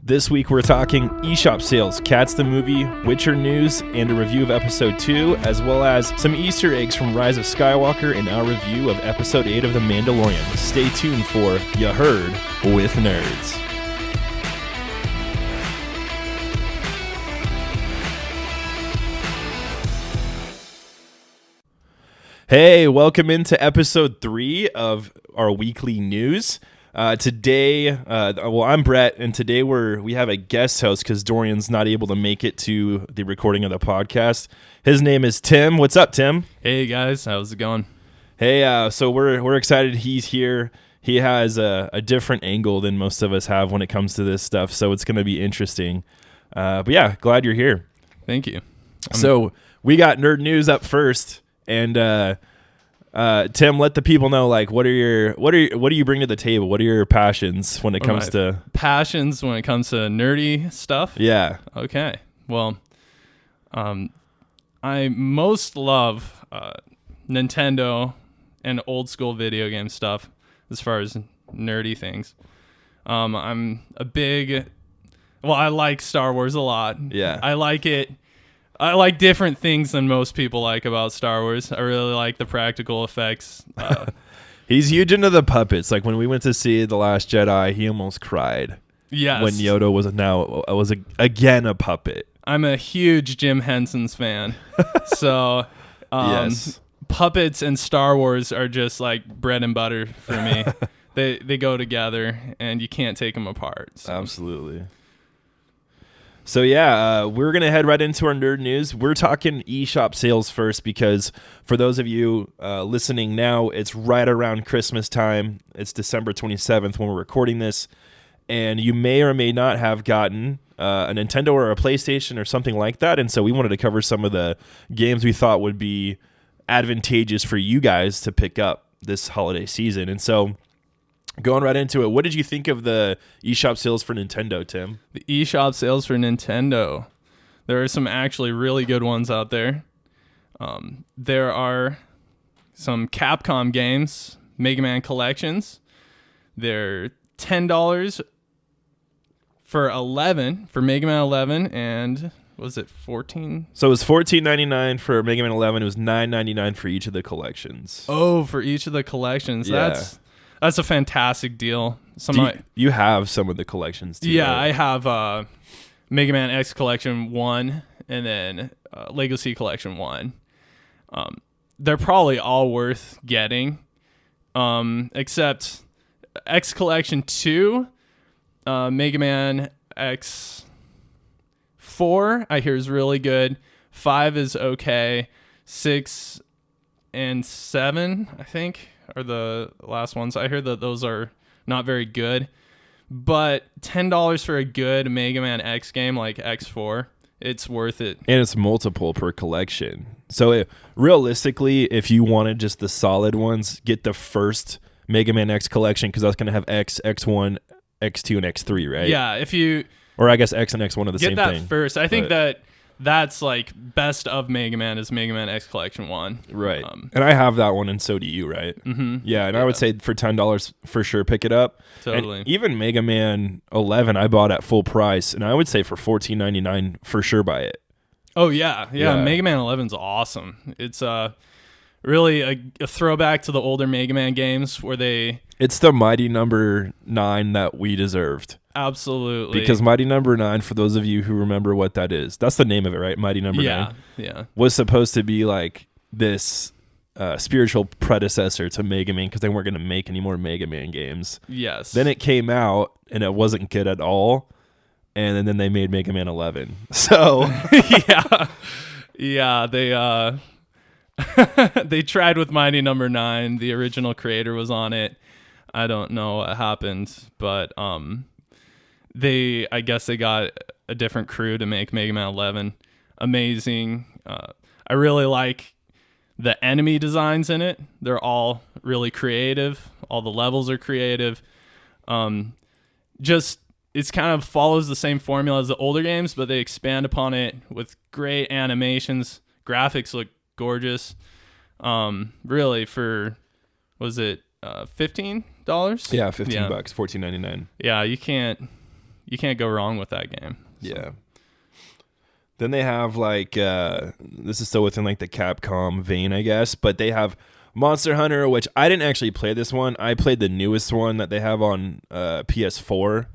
This week we're talking eShop sales, Cats the movie, Witcher news, and a review of episode 2, as well as some Easter eggs from Rise of Skywalker and our review of episode 8 of The Mandalorian. Stay tuned for You Heard with Nerds. Hey, welcome into episode 3 of our weekly news. Today, I'm Brett, and today we have a guest host because Dorian's not able to make it to the recording of the podcast. His name is Tim. What's up, Tim? Hey guys, how's it going? Hey, so we're excited he's here. He has a different angle than most of us have when it comes to this stuff, so it's going to be interesting. But yeah, glad you're here. Thank you. So we got nerd news up first, and Tim, let the people know, like, what do you bring to the table? What are your passions when it comes to nerdy stuff? Yeah. Okay. Well, I most love Nintendo and old school video game stuff as far as nerdy things. I like Star Wars a lot. Yeah. I like it. I like different things than most people like about Star Wars. I really like the practical effects. He's huge into the puppets. Like when we went to see The Last Jedi, he almost cried. Yes. When Yoda was again a puppet. I'm a huge Jim Henson's fan. So yes. Puppets and Star Wars are just like bread and butter for me. They go together and you can't take them apart. So. Absolutely. So yeah, we're going to head right into our nerd news. We're talking eShop sales first because for those of you listening now, it's right around Christmas time. It's December 27th when we're recording this, and you may or may not have gotten a Nintendo or a PlayStation or something like that, and so we wanted to cover some of the games we thought would be advantageous for you guys to pick up this holiday season. And so going right into it, what did you think of the eShop sales for Nintendo, Tim? The eShop sales for Nintendo. There are some actually really good ones out there. There are some Capcom games, Mega Man collections. They're $10 for Mega Man 11, and was it 14? So it was $14.99 for Mega Man 11. It was $9.99 for each of the collections. Oh, for each of the collections. Yeah. That's a fantastic deal. You have some of the collections too. Yeah, right? I have Mega Man X Collection 1 and then Legacy Collection 1. They're probably all worth getting, except X Collection 2, Mega Man X 4, I hear is really good. 5 is okay. 6 and 7, I think, are the last ones. I heard that those are not very good, but $10 for a good Mega Man X game like X4, it's worth it. And it's multiple per collection. So realistically, if you wanted just the solid ones, get the first Mega Man X collection because that's going to have X, X1, X2, and X3, right? Yeah, or I guess X and X1 are the same thing. Get that first. I think that's like best of Mega Man is Mega Man X Collection 1. Right. And I have that one, and so do you, right? Mm-hmm. Yeah, and I would say for $10 for sure, pick it up. Totally. And even Mega Man 11 I bought at full price, and I would say for $14.99 for sure buy it. Oh, yeah. Mega Man 11's awesome. It's really a throwback to the older Mega Man games where It's the Mighty Number 9 that we deserved. Absolutely. Because Mighty Number 9, for those of you who remember what that is, that's the name of it, right? Mighty Number 9. Yeah. Was supposed to be like this spiritual predecessor to Mega Man because they weren't going to make any more Mega Man games. Yes. Then it came out and it wasn't good at all. And then they made Mega Man 11. So yeah, they tried with Mighty Number 9. The original creator was on it. I don't know what happened, but I guess they got a different crew to make Mega Man 11. Amazing. I really like the enemy designs in it. They're all really creative. All the levels are creative. It's kind of follows the same formula as the older games, but they expand upon it with great animations. Graphics look gorgeous. Really, for was it $15? Yeah, $15, $14.99. Yeah, you you can't go wrong with that game. So. Yeah. Then they have like this is still within like the Capcom vein, I guess, but they have Monster Hunter, which I didn't actually play this one. I played the newest one that they have on PS4.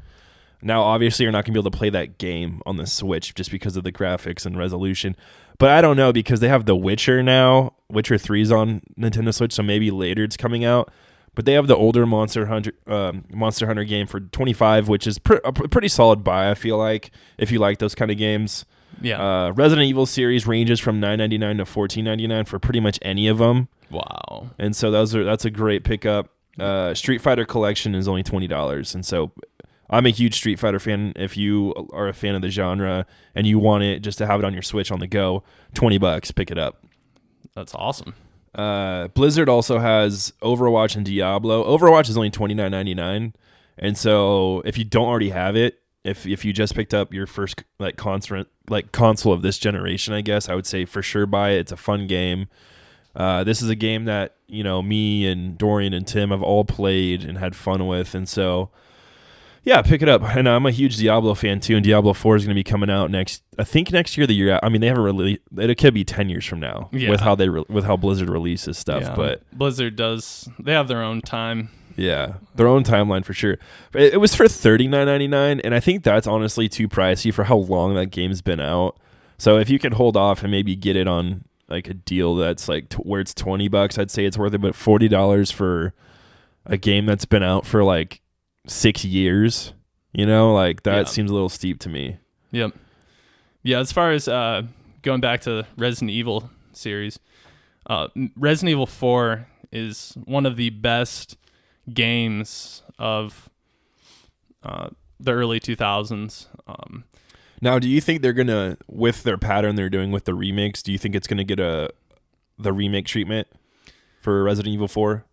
Now, obviously, you're not going to be able to play that game on the Switch just because of the graphics and resolution. But I don't know, because they have The Witcher now. Witcher 3's on Nintendo Switch, so maybe later it's coming out. But they have the older Monster Hunter game for $25, which is a pretty solid buy, I feel like, if you like those kind of games. Yeah. Resident Evil series ranges from $9.99 to $14.99 for pretty much any of them. Wow. And so that's a great pickup. Street Fighter Collection is only $20, and so I'm a huge Street Fighter fan. If you are a fan of the genre and you want it just to have it on your Switch on the go, $20, pick it up. That's awesome. Blizzard also has Overwatch and Diablo. Overwatch is only $29.99, and so if you don't already have it, if you just picked up your first console of this generation, I guess I would say for sure buy it. It's a fun game. This is a game that me and Dorian and Tim have all played and had fun with, and so yeah, pick it up. And I'm a huge Diablo fan too, and Diablo 4 is going to be coming out next year, the year. I mean, they haven't really. It could be 10 years from now with how Blizzard releases stuff. Yeah, but Blizzard they have their own time. Yeah, their own timeline for sure. But it was for $39.99, and I think that's honestly too pricey for how long that game's been out. So if you can hold off and maybe get it on like a deal that's like where it's $20, I'd say it's worth it. But $40 for a game that's been out for like 6 years, like that seems a little steep to me. Yep. Yeah, as far as going back to the Resident Evil series, Resident Evil 4 is one of the best games of the early 2000s. Now, do you think they're gonna, with their pattern they're doing with the remakes, do you think it's gonna get the remake treatment for Resident Evil 4?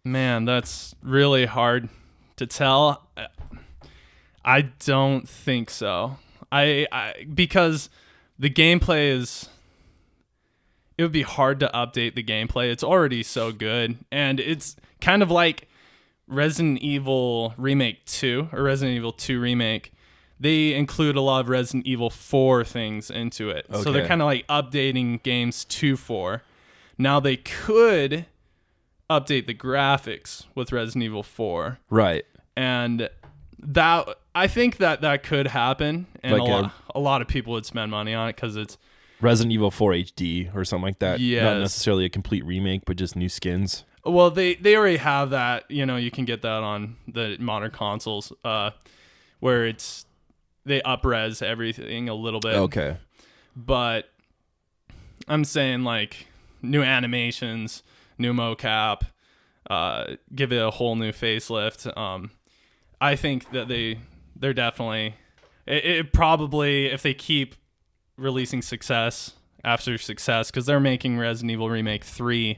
Man, that's really hard to tell. I don't think so. Because the gameplay it would be hard to update the gameplay. It's already so good, and it's kind of like Resident Evil Remake 2 or Resident Evil 2 Remake. They include a lot of Resident Evil 4 things into it. Okay. So they're kind of like updating games to 4. Now they could update the graphics with Resident Evil 4. Right. And I think that could happen, and like a lot of people would spend money on it because it's Resident Evil 4 HD or something like that. Yes. Not necessarily a complete remake, but just new skins. Well, they already have that. You can get that on the modern consoles, where they up-res everything a little bit. Okay. But I'm saying like new animations, new mocap, give it a whole new facelift. I think that they're definitely it probably, if they keep releasing success after success, because they're making Resident Evil Remake 3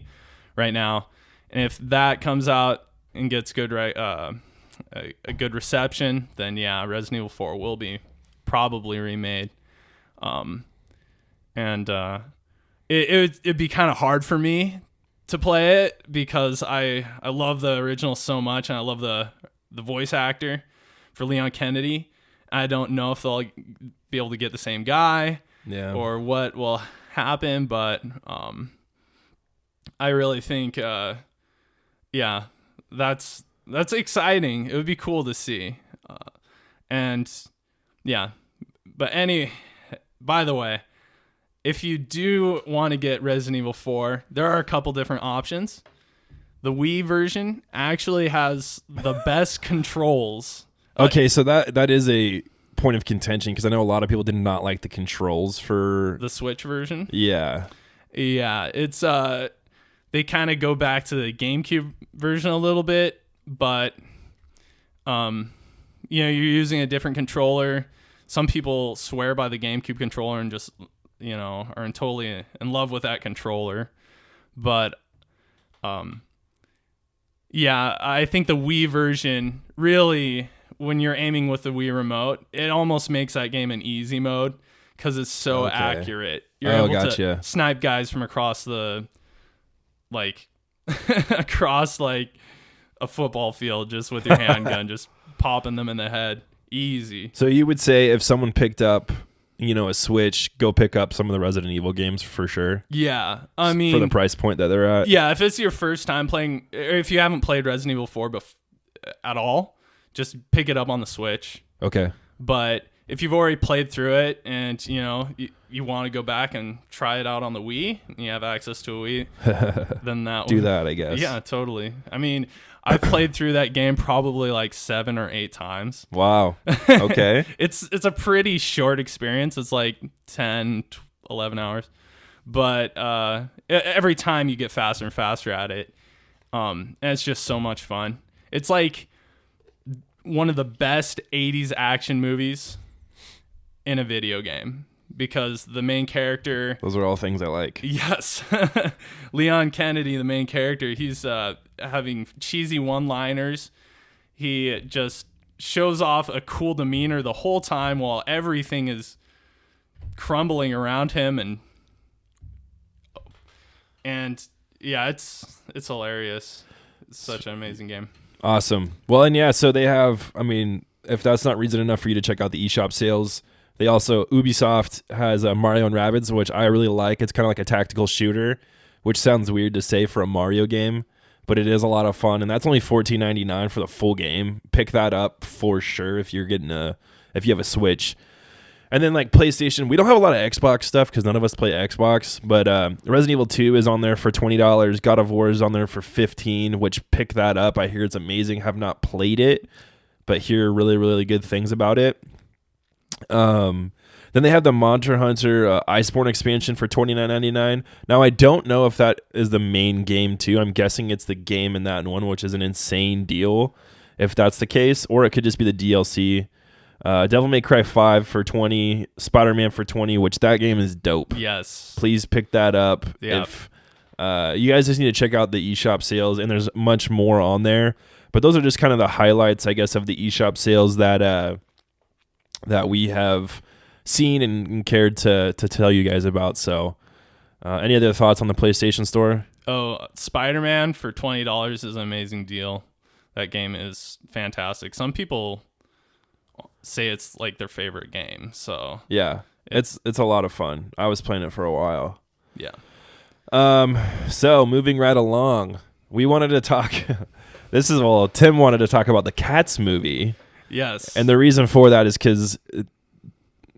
right now, and if that comes out and gets good a good reception, then yeah, Resident Evil 4 will be probably remade. It'd be kind of hard for me to play it because I love the original so much, and I love the voice actor for Leon Kennedy. I don't know if they'll be able to get the same guy, or what will happen, but I really think that's exciting. It would be cool to see. By the way, if you do want to get Resident Evil 4, there are a couple different options. The Wii version actually has the best controls. Okay, so that is a point of contention, because I know a lot of people did not like the controls for the Switch version. Yeah, it's they kind of go back to the GameCube version a little bit, but you're using a different controller. Some people swear by the GameCube controller and just are totally in love with that controller, but I think the Wii version really, when you're aiming with the Wii remote, it almost makes that game an easy mode because it's so accurate. You're able to snipe guys from across across like a football field just with your handgun, just popping them in the head. Easy. So you would say if someone picked up, a Switch, go pick up some of the Resident Evil games for sure. Yeah. I mean, for the price point that they're at. Yeah, if it's your first time playing, or if you haven't played Resident Evil 4 at all, just pick it up on the Switch. Okay. But if you've already played through it and, you want to go back and try it out on the Wii, and you have access to a Wii, then do that, I guess. Yeah, totally. I mean, I've played through that game probably like 7 or 8 times. Wow. Okay. It's a pretty short experience. It's like 10, 11 hours. But every time you get faster and faster at it. And it's just so much fun. It's like one of the best 80s action movies in a video game. Because the main character... Those are all things I like. Yes. Leon Kennedy, the main character, he's having cheesy one-liners. He just shows off a cool demeanor the whole time while everything is crumbling around him. And yeah, it's hilarious. It's such an amazing game. Awesome. Well, and yeah, so they have... I mean, if that's not reason enough for you to check out the eShop sales... They also, Ubisoft has Mario and Rabbids, which I really like. It's kind of like a tactical shooter, which sounds weird to say for a Mario game, but it is a lot of fun. And that's only $14.99 for the full game. Pick that up for sure if you have a Switch. And then like PlayStation, we don't have a lot of Xbox stuff because none of us play Xbox, but Resident Evil 2 is on there for $20. God of War is on there for $15, which pick that up. I hear it's amazing. Have not played it, but hear really, really good things about it. Then they have the Monster Hunter Iceborne expansion for $29.99. Now I don't know if that is the main game too. I'm guessing it's the game in that one, which is an insane deal if that's the case, or it could just be the DLC. Devil May Cry 5 for $20, Spider-Man for $20, which that game is dope. Yes. Please pick that up. Yep. If you guys just need to check out the eShop sales, and there's much more on there. But those are just kind of the highlights, I guess, of the eShop sales that we have seen and cared to tell you guys about. So any other thoughts on the PlayStation Store? Oh, Spider-Man for $20 is an amazing deal. That game is fantastic. Some people say it's like their favorite game. So yeah, it's a lot of fun. I was playing it for a while. Yeah. So moving right along, we wanted to talk. Tim wanted to talk about the Cats movie. Yes. And the reason for that is because it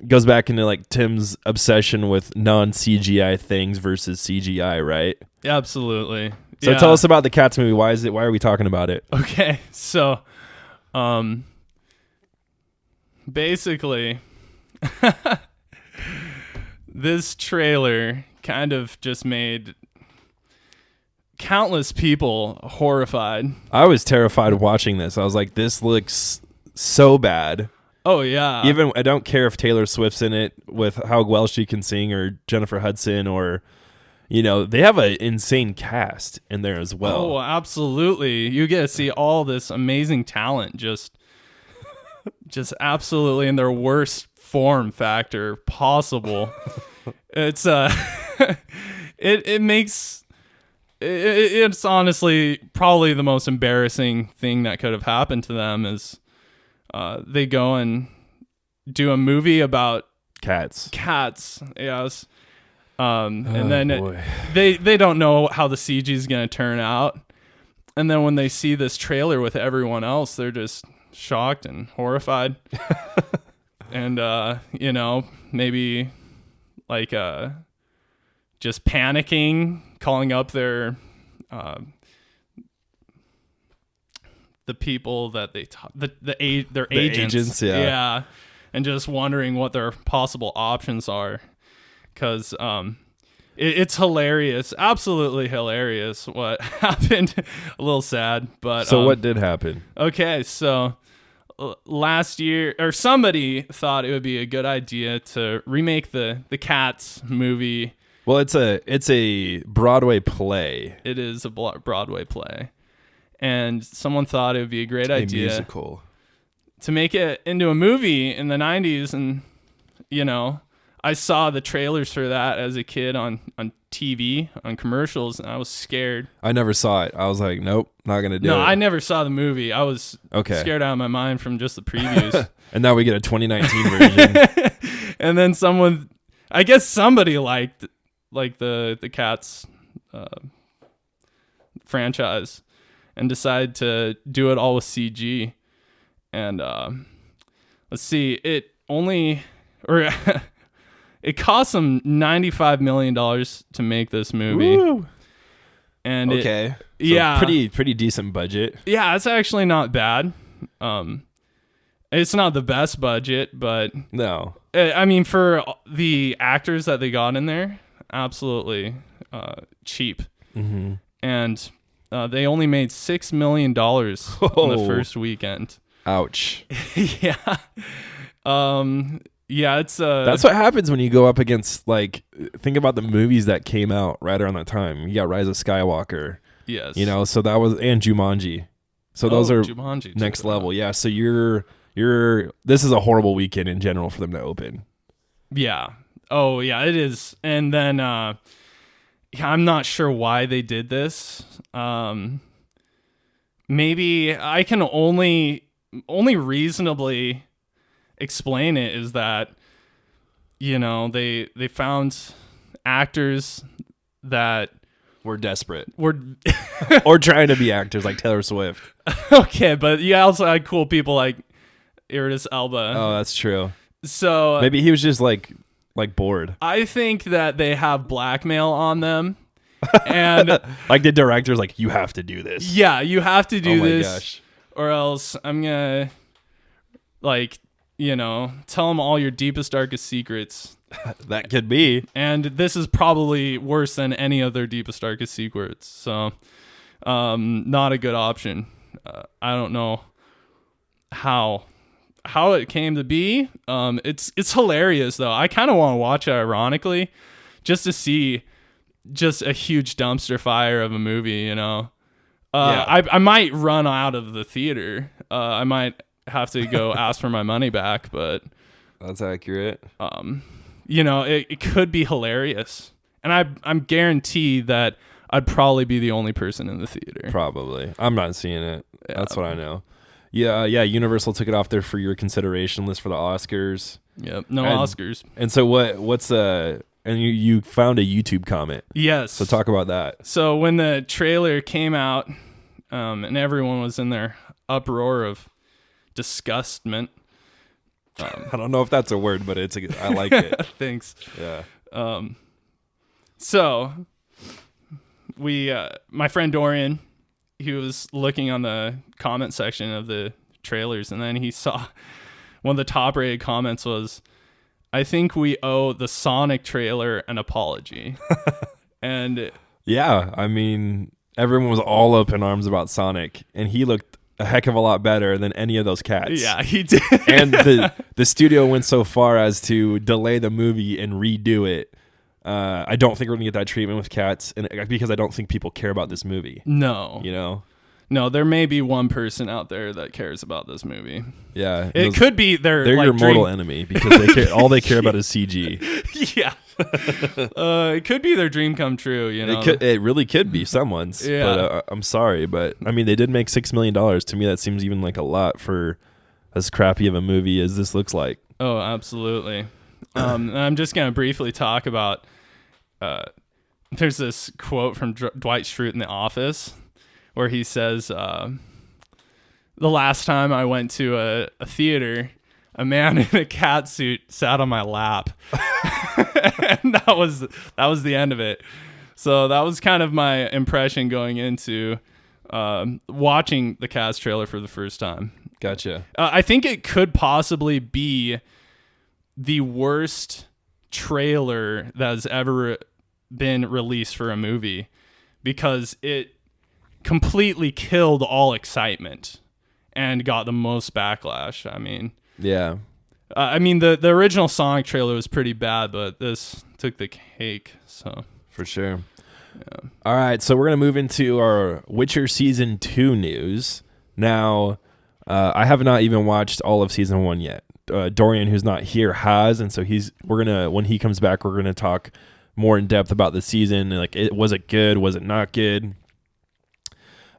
goes back into like Tim's obsession with non-CGI things versus CGI, right? Absolutely. So tell us about the Cats movie. Why are we talking about it? Okay. So, basically, this trailer kind of just made countless people horrified. I was terrified of watching this. I was like, this looks so bad. Oh yeah. Even I don't care if Taylor Swift's in it with how well she can sing, or Jennifer Hudson, or they have an insane cast in there as well. Oh, absolutely. You get to see all this amazing talent just absolutely in their worst form factor possible. It's it's honestly probably the most embarrassing thing that could have happened to them is they go and do a movie about cats. Yes. And then they don't know how the CG is going to turn out. And then when they see this trailer with everyone else, they're just shocked and horrified. And, maybe like just panicking, calling up their the people that their agents. Yeah. And just wondering what their possible options are. Because it's hilarious, absolutely hilarious what happened. A little sad, but so what did happen? Okay, so last year, or somebody thought it would be a good idea to remake the Cats movie. Well, it's a Broadway play. It is a Broadway play, and someone thought it would be a great idea, musical, to make it into a movie in the 90s, and I saw the trailers for that as a kid on TV on commercials, and I was scared. I never saw it. I was like, nope, not gonna do it. No, I never saw the movie. I was scared out of my mind from just the previews. And now we get a 2019 version. And then I guess somebody liked the Cats franchise and decided to do it all with CG. And let's see, it cost them $95 million to make this movie. Woo. And okay. Pretty decent budget. Yeah, it's actually not bad. It's not the best budget, but no. I mean, for the actors that they got in there, absolutely cheap. Mm-hmm. And they only made $6 million on the first weekend. Ouch. Yeah. Yeah, it's that's what happens when you go up against, like, think about the movies that came out right around that time. You got Rise of Skywalker. Yes. You know, so that was, and Jumanji. So those are Jumanji next level. Yeah. So this is a horrible weekend in general for them to open. Yeah. Oh yeah, it is. And then I'm not sure why they did this. Maybe I can only reasonably explain it is that, you know, they found actors that were desperate. Were or trying to be actors like Taylor Swift. Okay, but you also had cool people like Idris Elba. Oh, that's true. So maybe he was just like bored. I think that they have blackmail on them. And like the director's like, you have to do this. Yeah, you have to do this. Gosh. Or else I'm gonna, like, you know, tell them all your deepest, darkest secrets. That could be. And this is probably worse than any other deepest, darkest secrets. So, not a good option. I don't know how it came to be. It's hilarious though. I kind of want to watch it ironically, just to see just a huge dumpster fire of a movie. You know, I might run out of the theater. I might have to go ask for my money back, but that's accurate. You know, it could be hilarious, and I'm guaranteed that I'd probably be the only person in the theater. Probably. I'm not seeing it. Yeah. That's what I know. Yeah. Universal took it off there for your consideration list for the Oscars. Yep. No Oscars. And so what's and you found a YouTube comment. Yes. So talk about that. So when the trailer came out, and everyone was in their uproar of disgustment. I don't know if that's a word, but I like it. Thanks. Yeah. So we, my friend Dorian, he was looking on the comment section of the trailers, and then he saw one of the top rated comments was, I think we owe the Sonic trailer an apology. And yeah, I mean, everyone was all up in arms about Sonic, and he looked a heck of a lot better than any of those cats. Yeah, he did. And the studio went so far as to delay the movie and redo it. I don't think we're gonna get that treatment with cats, and because I don't think people care about this movie. No, you know, no. There may be one person out there that cares about this movie. Yeah, it could be they're like your mortal enemy because all they care about is CG. Yeah, it could be their dream come true. You know, it really could be someone's. Yeah, but I'm sorry, but I mean, they did make $6 million. To me, that seems even like a lot for as crappy of a movie as this looks like. Oh, absolutely. I'm just gonna briefly talk about. There's this quote from Dwight Schrute in The Office where he says, the last time I went to a theater, a man in a cat suit sat on my lap. And that was the end of it. So that was kind of my impression going into watching the Cats trailer for the first time. Gotcha. I think it could possibly be the worst trailer that has ever been released for a movie because it completely killed all excitement and got the most backlash. I mean, yeah. The original Sonic trailer was pretty bad, but this took the cake. So for sure. Yeah. All right, so we're gonna move into our Witcher season 2 news now. I have not even watched all of season 1 yet. Dorian, who's not here, has, and so when he comes back, we're gonna talk more in depth about the season. Like, was it good? Was it not good?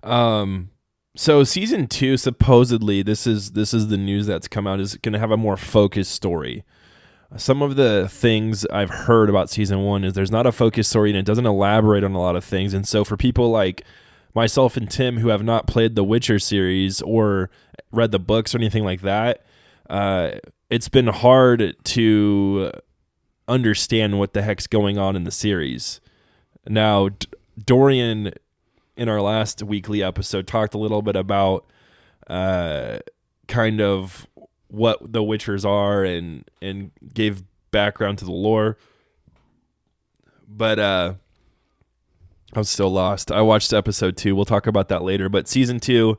So season 2, supposedly, this is the news that's come out, is going to have a more focused story. Some of the things I've heard about season 1 is there's not a focused story and it doesn't elaborate on a lot of things. And so for people like myself and Tim who have not played the Witcher series or read the books or anything like that, it's been hard to understand what the heck's going on in the series. Now, Dorian, in our last weekly episode, talked a little bit about kind of what the Witchers are and gave background to the lore. But I was still lost. I watched episode 2. We'll talk about that later. But season 2,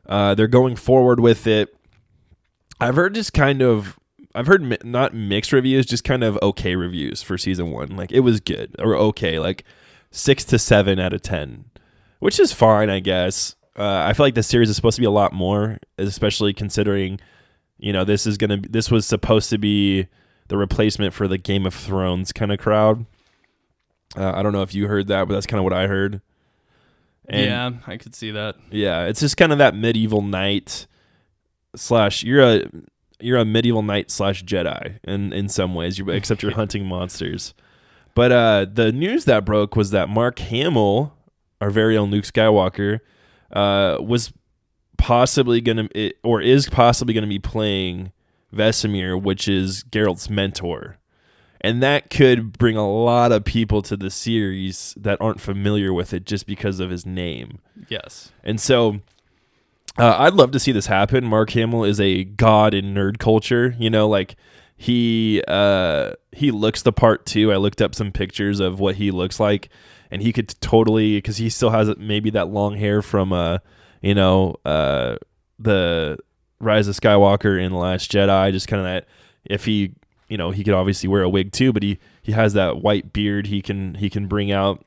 they're going forward with it. I've heard not mixed reviews, just kind of okay reviews for season 1. Like, it was good or okay, like 6 to 7 out of 10, which is fine, I guess. I feel like the series is supposed to be a lot more, especially considering, this was supposed to be the replacement for the Game of Thrones kind of crowd. I don't know if you heard that, but that's kind of what I heard. And yeah, I could see that. Yeah, it's just kind of that medieval knight / you're a medieval knight / Jedi in some ways, except you're hunting monsters. But the news that broke was that Mark Hamill, our very own Luke Skywalker, was possibly is possibly going to be playing Vesemir, which is Geralt's mentor. And that could bring a lot of people to the series that aren't familiar with it just because of his name. Yes. And so I'd love to see this happen. Mark Hamill is a god in nerd culture. Like he looks the part too. I looked up some pictures of what he looks like, and he could totally, because he still has maybe that long hair from the Rise of Skywalker in The Last Jedi. Just kind of that, if he he could obviously wear a wig too, but he has that white beard he can bring out.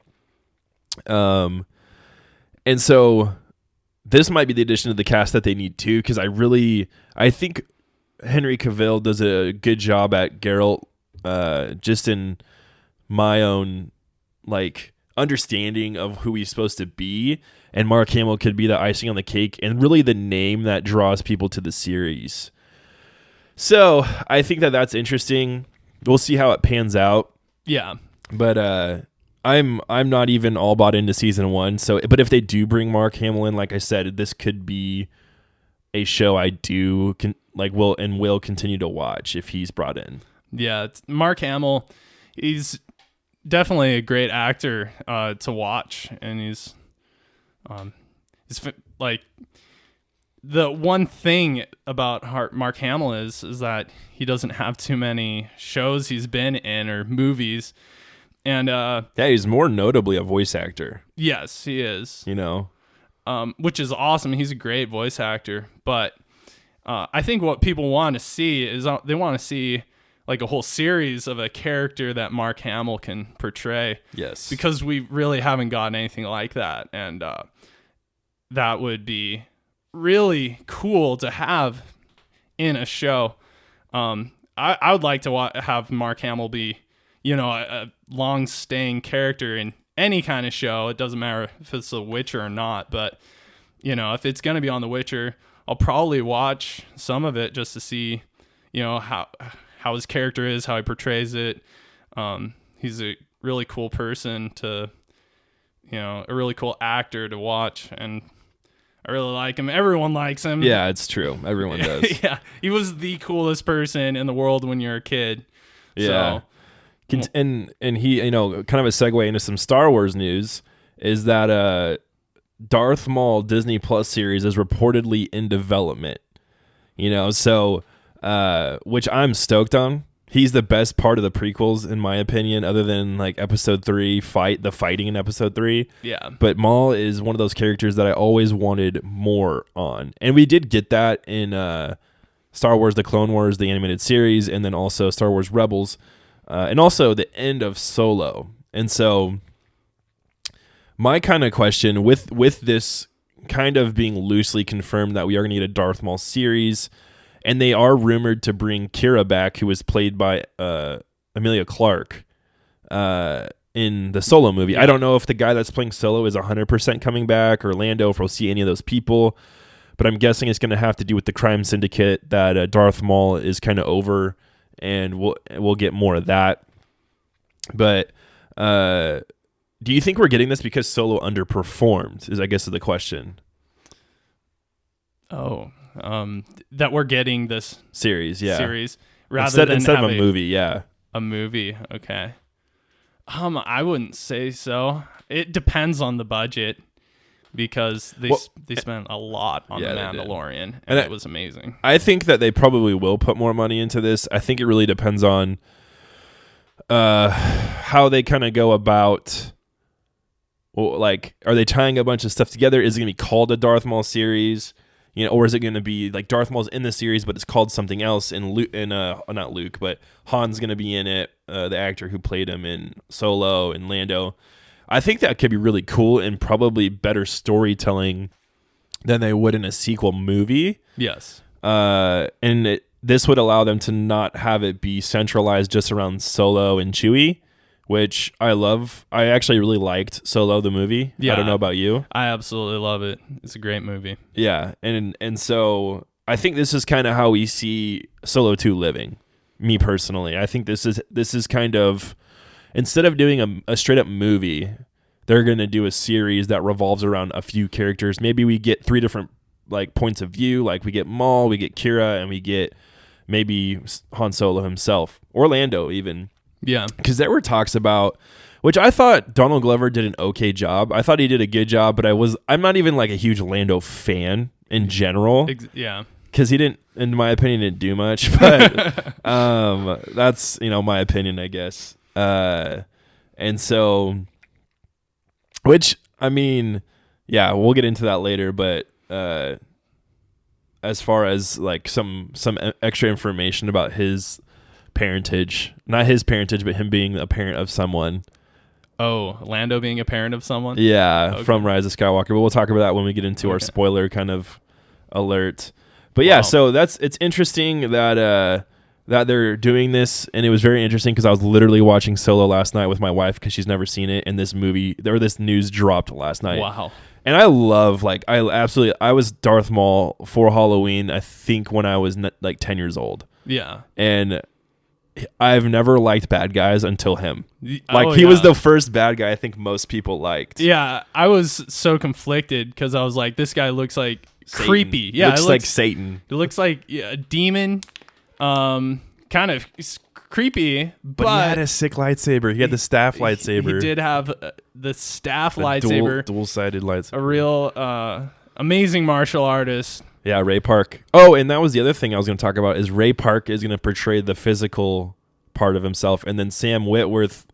And so this might be the addition to the cast that they need too, because I think Henry Cavill does a good job at Geralt, just in my own understanding of who he's supposed to be, and Mark Hamill could be the icing on the cake and really the name that draws people to the series. So I think that's interesting. We'll see how it pans out. Yeah, but I'm not even all bought into season 1. So, but if they do bring Mark Hamill in, like I said, this could be a show I will continue to watch if he's brought in. Yeah, Mark Hamill, he's definitely a great actor to watch, and he's like, the one thing about Mark Hamill is that he doesn't have too many shows he's been in or movies. And he's more notably a voice actor. Yes, he is. Which is awesome. He's a great voice actor. But I think what people want to see is they want to see like a whole series of a character that Mark Hamill can portray. Yes. Because we really haven't gotten anything like that. And that would be really cool to have in a show. I would like to have Mark Hamill be, a long-staying character in any kind of show. It doesn't matter if it's The Witcher or not, but, if it's going to be on The Witcher, I'll probably watch some of it just to see, how his character is, how he portrays it. He's a really cool person a really cool actor to watch, and I really like him. Everyone likes him. Yeah, it's true. Everyone does. Yeah, he was the coolest person in the world when you're a kid. Yeah. And he, kind of a segue into some Star Wars news is that Darth Maul Disney Plus series is reportedly in development. So which I'm stoked on. He's the best part of the prequels, in my opinion, other than episode 3, the fighting in episode 3. Yeah. But Maul is one of those characters that I always wanted more on. And we did get that in Star Wars, The Clone Wars, the animated series, and then also Star Wars Rebels, and also the end of Solo. And so my kind of question with this kind of being loosely confirmed that we are going to get a Darth Maul series, and they are rumored to bring Kira back, who was played by Emilia Clarke. in the Solo movie. Yeah. I don't know if the guy that's playing Solo is 100% coming back, or Lando, if we'll see any of those people. But I'm guessing it's going to have to do with the crime syndicate that Darth Maul is kind of over, and we'll get more of that. But do you think we're getting this because Solo underperformed? I guess is the question. Oh, that we're getting this Series rather than instead of have a movie, yeah. A movie, okay. I wouldn't say so. It depends on the budget, because they spent a lot on The Mandalorian, and it was amazing. I think that they probably will put more money into this. I think it really depends on how they kind of go about. Well, like, are they tying a bunch of stuff together? Is it going to be called a Darth Maul series? Or is it going to be like Darth Maul's in the series, but it's called something else? And not Luke, but Han's going to be in it. The actor who played him in Solo and Lando. I think that could be really cool and probably better storytelling than they would in a sequel movie. Yes. This would allow them to not have it be centralized just around Solo and Chewie, which I love. I actually really liked Solo, the movie. Yeah. I don't know about you. I absolutely love it. It's a great movie. Yeah. And so I think this is kind of how we see Solo 2 living, me personally. I think this is kind of, instead of doing a straight up movie, they're going to do a series that revolves around a few characters. Maybe we get 3 different like points of view. Like we get Maul, we get Kira, and we get maybe Han Solo himself, or Lando even. Yeah. Because there were talks about, which I thought Donald Glover did an okay job. I thought he did a good job, but I'm not even like a huge Lando fan in general. Yeah. Because he didn't, in my opinion, didn't do much. But that's, my opinion, I guess. And so, which, I mean, yeah, we'll get into that later. But as far as like some extra information about his parentage, not his parentage, but him being a parent of someone. Oh, Lando being a parent of someone? Yeah, okay. From Rise of Skywalker. But we'll talk about that when we get into our spoiler kind of alert. But yeah, so it's interesting that they're doing this, and it was very interesting because I was literally watching Solo last night with my wife because she's never seen it, and this news dropped last night. Wow. And I love, I was Darth Maul for Halloween, I think when I was like 10 years old. Yeah. And I've never liked bad guys until him. He yeah. was the first bad guy I think most people liked. Yeah, I was so conflicted because I was like, this guy looks like Satan. Creepy. Yeah, it looks like Satan. It looks like a demon, kind of creepy. But he had a sick lightsaber. He had the staff lightsaber. He did have the staff lightsaber. Dual-sided lightsaber. A real amazing martial artist. Yeah, Ray Park. Oh, and that was the other thing I was going to talk about is Ray Park is going to portray the physical part of himself, and then Sam Witwer,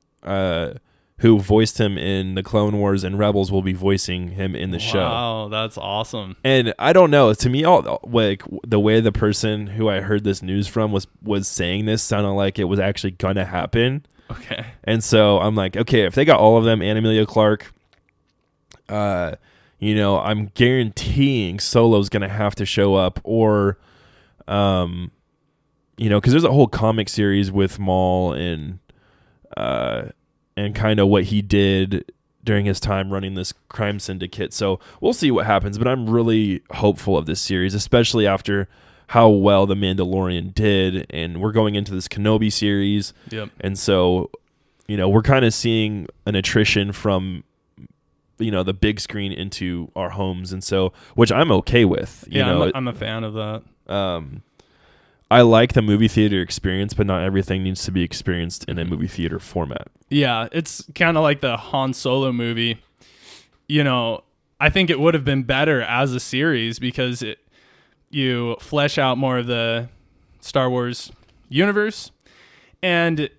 who voiced him in the Clone Wars and Rebels, will be voicing him in the show. Wow, that's awesome. And I don't know, to me, the way the person who I heard this news from was saying this sounded like it was actually going to happen. Okay. And so I'm like, okay, if they got all of them and Emilia Clarke, I'm guaranteeing Solo's going to have to show up, or, because there's a whole comic series with Maul and kind of what he did during his time running this crime syndicate. So we'll see what happens, but I'm really hopeful of this series, especially after how well The Mandalorian did. And we're going into this Kenobi series. Yep. And so, we're kind of seeing an attrition from the big screen into our homes, and so, which I'm okay with. I'm a fan of that. I like the movie theater experience, but not everything needs to be experienced in a movie theater format. Yeah, it's kind of like the Han Solo movie. I think it would have been better as a series because you flesh out more of the Star Wars universe, and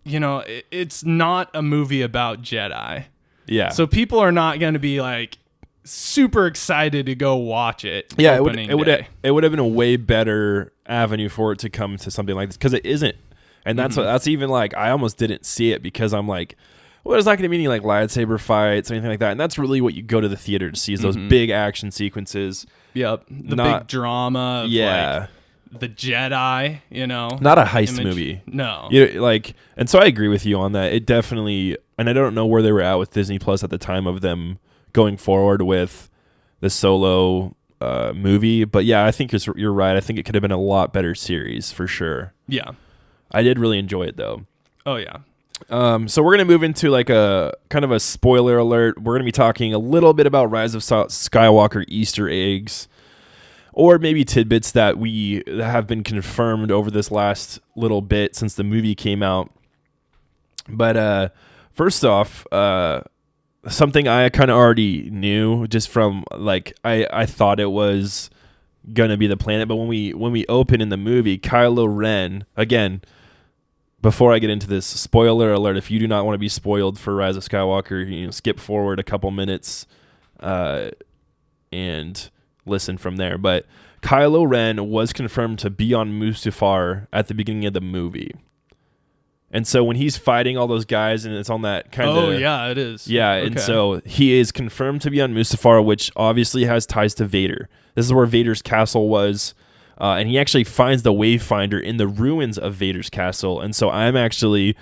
it's not a movie about Jedi. Yeah. So people are not going to be like super excited to go watch it. Yeah, it would have been a way better avenue for it to come to something like this, because it isn't. And that's even like, I almost didn't see it because I'm like, well, there's not going to be any like lightsaber fights or anything like that. And that's really what you go to the theater to see, is those big action sequences. Yep. The big drama of the Jedi, Not a heist movie. No. And so I agree with you on that. It definitely, and I don't know where they were at with Disney Plus at the time of them going forward with the Solo movie. But yeah, I think you're right. I think it could have been a lot better series for sure. Yeah. I did really enjoy it though. Oh yeah. So we're going to move into like a kind of a spoiler alert. We're going to be talking a little bit about Rise of Skywalker Easter eggs, or maybe tidbits that have been confirmed over this last little bit since the movie came out. But first off, something I kind of already knew just from like I thought it was gonna be the planet, but when we open in the movie, Kylo Ren again. Before I get into this, spoiler alert, if you do not want to be spoiled for Rise of Skywalker, skip forward a couple minutes and listen from there. But Kylo Ren was confirmed to be on Mustafar at the beginning of the movie. And so when he's fighting all those guys and it's on that kind of... Oh, yeah, it is. Yeah, okay. And so he is confirmed to be on Mustafar, which obviously has ties to Vader. This is where Vader's castle was. And he actually finds the Wayfinder in the ruins of Vader's castle. And so I'm actually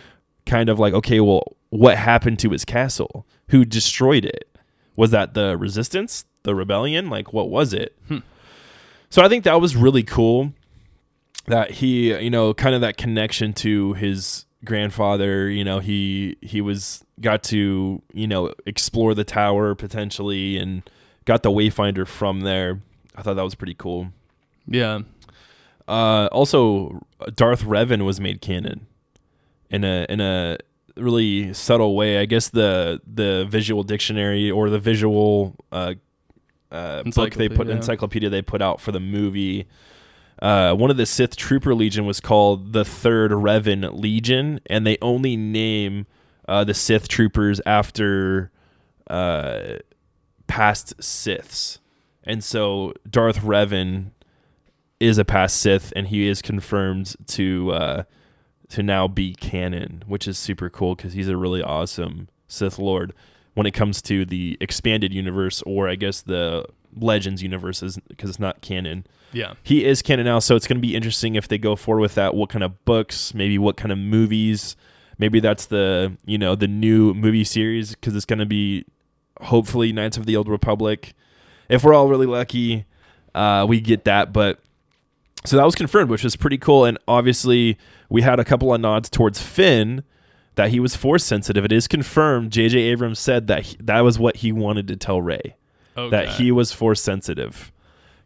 kind of like, okay, well, what happened to his castle? Who destroyed it? Was that the Resistance? The Rebellion? Like, what was it? So I think that was really cool that he, kind of that connection to his grandfather, he got to, explore the tower potentially and got the Wayfinder from there. I thought that was pretty cool. Yeah. Also, Darth Revan was made canon in a really subtle way. I guess the visual dictionary or the visual encyclopedia they put out for the movie. One of the Sith Trooper Legion was called the Third Revan Legion, and they only name the Sith Troopers after past Siths. And so Darth Revan is a past Sith, and he is confirmed to now be canon, which is super cool because he's a really awesome Sith Lord when it comes to the expanded universe, or I guess the Legends universe, because it's not canon. Yeah, he is canon now, so it's going to be interesting if they go forward with that. What kind of books, maybe what kind of movies, maybe that's the the new movie series, because it's going to be hopefully Knights of the Old Republic. If we're all really lucky, we get that. But so that was confirmed, which was pretty cool. And obviously, we had a couple of nods towards Finn that he was force sensitive. It is confirmed. J.J. Abrams said that that was what he wanted to tell Rey, that he was force sensitive.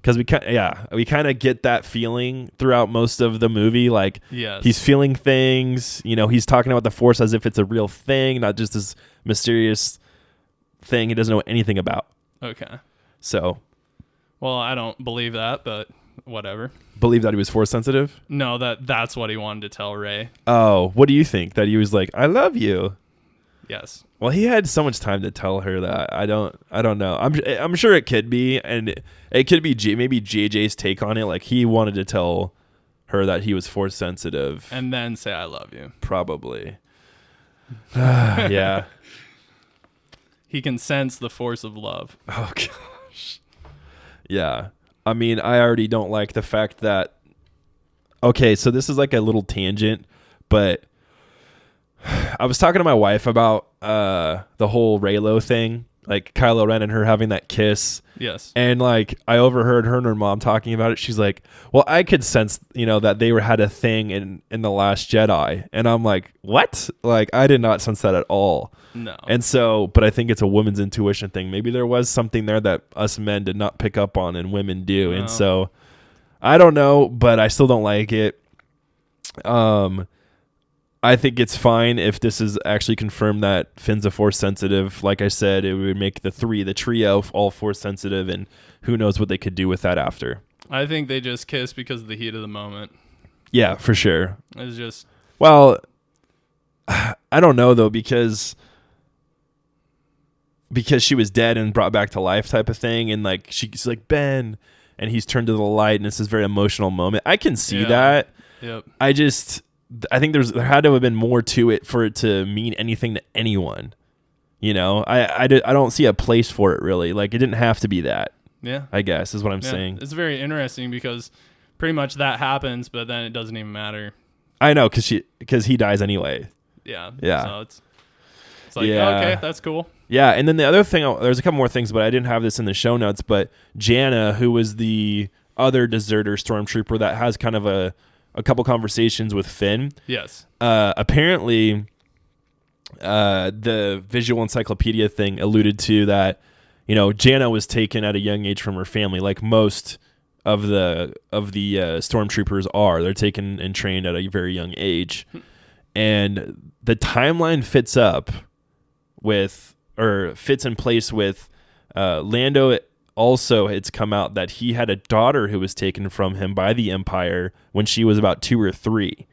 Because we kind of get that feeling throughout most of the movie. Like, yes, he's feeling things. He's talking about the Force as if it's a real thing, not just this mysterious thing he doesn't know anything about. Okay. So, well, I don't believe that, but whatever. Believe that he was force sensitive? No, that's what he wanted to tell Rey. Oh, what do you think? That he was like, "I love you." Yes. Well, he had so much time to tell her that. I don't know. I'm sure it could be, and it could be maybe JJ's take on it. Like, he wanted to tell her that he was force sensitive, and then say "I love you." Probably. Yeah. He can sense the force of love. Oh gosh. Yeah. I mean, I already don't like the fact that. Okay, so this is like a little tangent, but I was talking to my wife about the whole Reylo thing, like Kylo Ren and her having that kiss. Yes. And like I overheard her and her mom talking about it. She's like, "Well, I could sense, that they had a thing in the Last Jedi." And I'm like, "What?" Like, I did not sense that at all. No. And so, but I think it's a woman's intuition thing. Maybe there was something there that us men did not pick up on and women do. And so I don't know, but I still don't like it. I think it's fine if this is actually confirmed that Finn's a force sensitive. Like I said, it would make the trio all force sensitive, and who knows what they could do with that after. I think they just kissed because of the heat of the moment. Yeah, for sure. It's just... Well, I don't know, though, because she was dead and brought back to life type of thing, and like she's like, Ben, and he's turned to the light, and it's this very emotional moment. I can see that. Yep. I think there had to have been more to it for it to mean anything to anyone. I don't see a place for it really. Like, it didn't have to be that. Yeah, I guess is what I'm saying. It's very interesting because pretty much that happens, but then it doesn't even matter. I know, because he dies anyway. Yeah. Yeah. So It's like, okay, that's cool. Yeah, and then the other thing, there's a couple more things, but I didn't have this in the show notes, but Jannah, who was the other deserter stormtrooper that has kind of a couple conversations with Finn. Yes. Apparently, the visual encyclopedia thing alluded to that, Jannah was taken at a young age from her family, like most of the stormtroopers are. They're taken and trained at a very young age. And the timeline fits in place with Lando. Also, it's come out that he had a daughter who was taken from him by the Empire when she was about 2 or 3.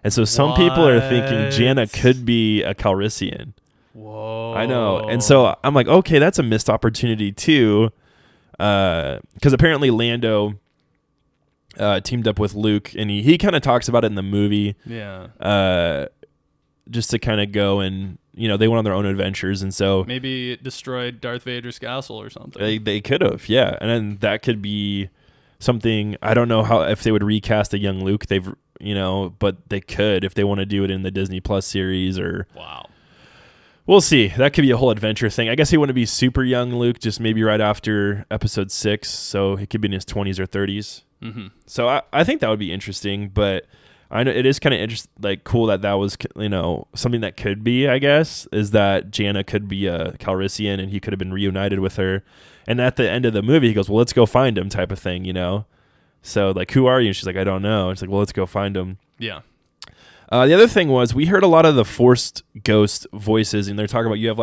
And so some people are thinking Jannah could be a Calrissian. Whoa. I know. And so I'm like, okay, that's a missed opportunity too. Because apparently Lando teamed up with Luke, and he kind of talks about it in the movie. Yeah. Just to kind of go and, they went on their own adventures. And so maybe it destroyed Darth Vader's castle or something. They could have, yeah. And then that could be something. I don't know if they would recast a young Luke. But they could if they want to do it in the Disney Plus series or. Wow. We'll see. That could be a whole adventure thing. I guess he wouldn't be super young Luke, just maybe right after episode 6. So he could be in his 20s or 30s. Mm-hmm. So I think that would be interesting, but I know it is kind of cool that was, something that could be, I guess, is that Jannah could be a Calrissian and he could have been reunited with her. And at the end of the movie, he goes, well, let's go find him type of thing, So who are you? And she's like, I don't know. It's like, well, let's go find him. Yeah. The other thing was we heard a lot of the Force ghost voices, and they're talking about you have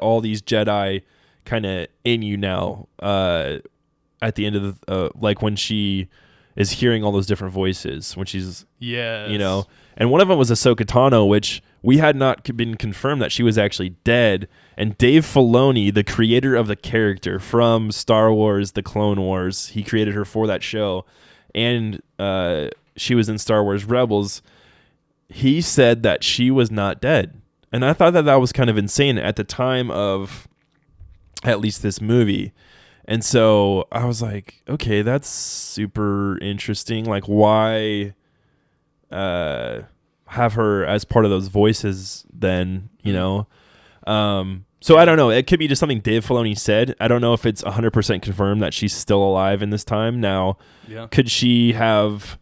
all these Jedi kind of in you now. At the end of the when she is hearing all those different voices when she's and one of them was Ahsoka Tano, which we had not been confirmed that she was actually dead. And Dave Filoni, the creator of the character from Star Wars, The Clone Wars, he created her for that show, and she was in Star Wars Rebels. He said that she was not dead. And I thought that was kind of insane at the time of at least this movie. And so I was like, okay, that's super interesting. Like, why have her as part of those voices then, So I don't know. It could be just something Dave Filoni said. I don't know if it's 100% confirmed that she's still alive in this time. Now, could she have...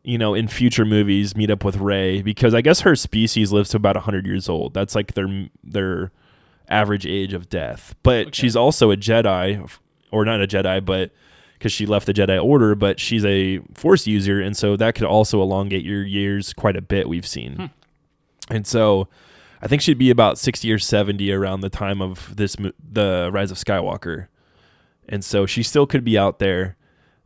in future movies, meet up with Rey, because I guess her species lives to about 100 years old. That's like their average age of death. But she's also a Jedi, or not a Jedi, but because she left the Jedi Order, but she's a Force user, and so that could also elongate your years quite a bit, we've seen. And so I think she'd be about 60 or 70 around the time of the Rise of Skywalker. And so she still could be out there.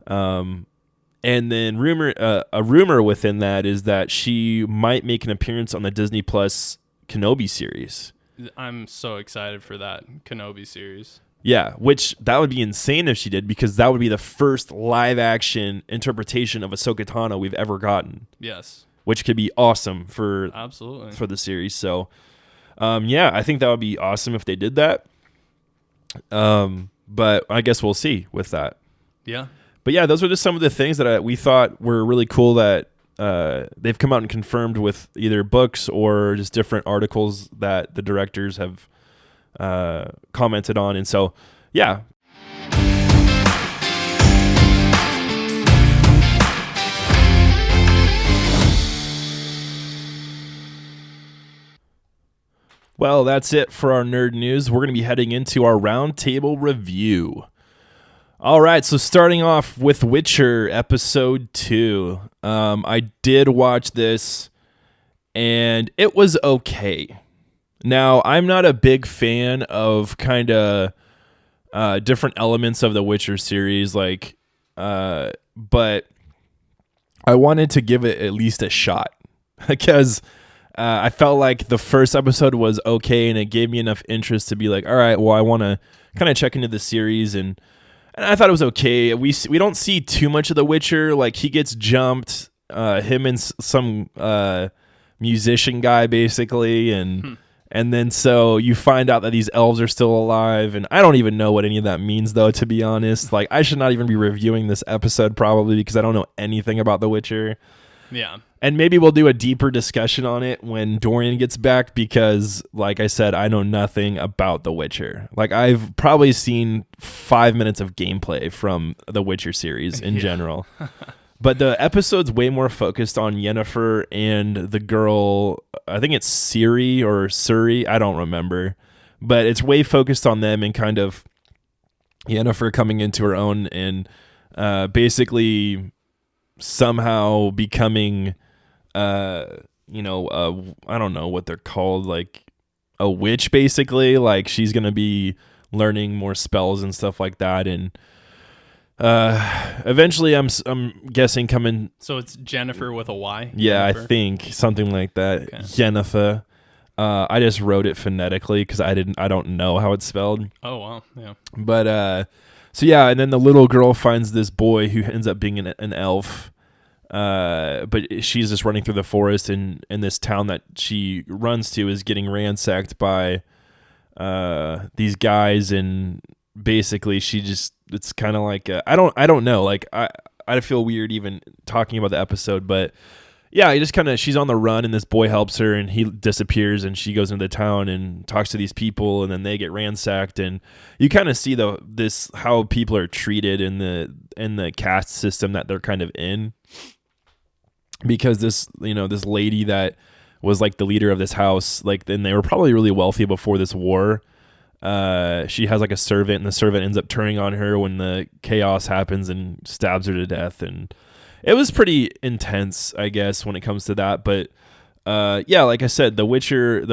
And then a rumor within that is that she might make an appearance on the Disney Plus Kenobi series. I'm so excited for that Kenobi series. Yeah, which that would be insane if she did, because that would be the first live action interpretation of Ahsoka Tano we've ever gotten. Yes. Which could be awesome for the series. So, I think that would be awesome if they did that. But I guess we'll see with that. Yeah. But yeah, those are just some of the things that we thought were really cool that they've come out and confirmed with either books or just different articles that the directors have commented on. And so, yeah. Well, that's it for our nerd news. We're going to be heading into our roundtable review. All right, so starting off with Witcher episode 2. I did watch this, and it was okay. Now, I'm not a big fan of kind of different elements of the Witcher series, but I wanted to give it at least a shot because I felt like the first episode was okay, and it gave me enough interest to be like, all right, well, I want to kind of check into the series, and I thought it was okay. We don't see too much of The Witcher. Like, he gets jumped, him and some musician guy, basically, and then so you find out that these elves are still alive, and I don't even know what any of that means, though, to be honest. Like, I should not even be reviewing this episode, probably, because I don't know anything about The Witcher. Yeah. And maybe we'll do a deeper discussion on it when Dorian gets back because, like I said, I know nothing about The Witcher. Like, I've probably seen 5 minutes of gameplay from the Witcher series in general. But the episode's way more focused on Yennefer and the girl, I think it's Ciri or Suri, I don't remember. But it's way focused on them and kind of Yennefer coming into her own and basically somehow becoming... I don't know what they're called, like a witch, basically. Like, she's gonna be learning more spells and stuff like that, and eventually, I'm guessing coming. So it's Jennifer with a Y. Yeah, Jennifer? I think something like that. Okay. Yennefer. I just wrote it phonetically because I don't know how it's spelled. Oh wow, yeah. But so yeah, and then the little girl finds this boy who ends up being an elf. But she's just running through the forest, and this town that she runs to is getting ransacked by these guys, and basically it's kind of like I don't know, like I feel weird even talking about the episode, but yeah, she's on the run, and this boy helps her, and he disappears, and she goes into the town and talks to these people, and then they get ransacked, and you kind of see how people are treated in the caste system that they're kind of in. Because this lady that was like the leader of this house, like, then they were probably really wealthy before this war. She has like a servant, and the servant ends up turning on her when the chaos happens and stabs her to death. And it was pretty intense, I guess, when it comes to that. But yeah, like I said, The Witcher,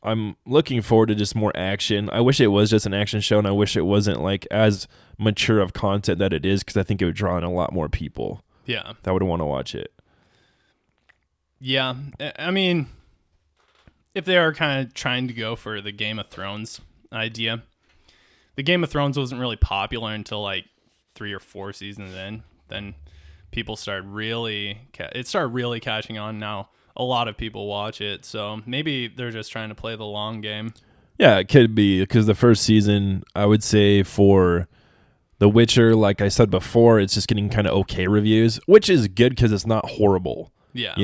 I'm looking forward to just more action. I wish it was just an action show, and I wish it wasn't like as mature of content that it is, because I think it would draw in a lot more people. Yeah, that would want to watch it. Yeah, I mean, if they are kind of trying to go for the Game of Thrones idea, the Game of Thrones wasn't really popular until like 3 or 4 seasons in. Then people started really catching on. Now a lot of people watch it, so maybe they're just trying to play the long game. Yeah, it could be, because the first season, I would say for The Witcher, like I said before, it's just getting kind of okay reviews, which is good because it's not horrible. Yeah.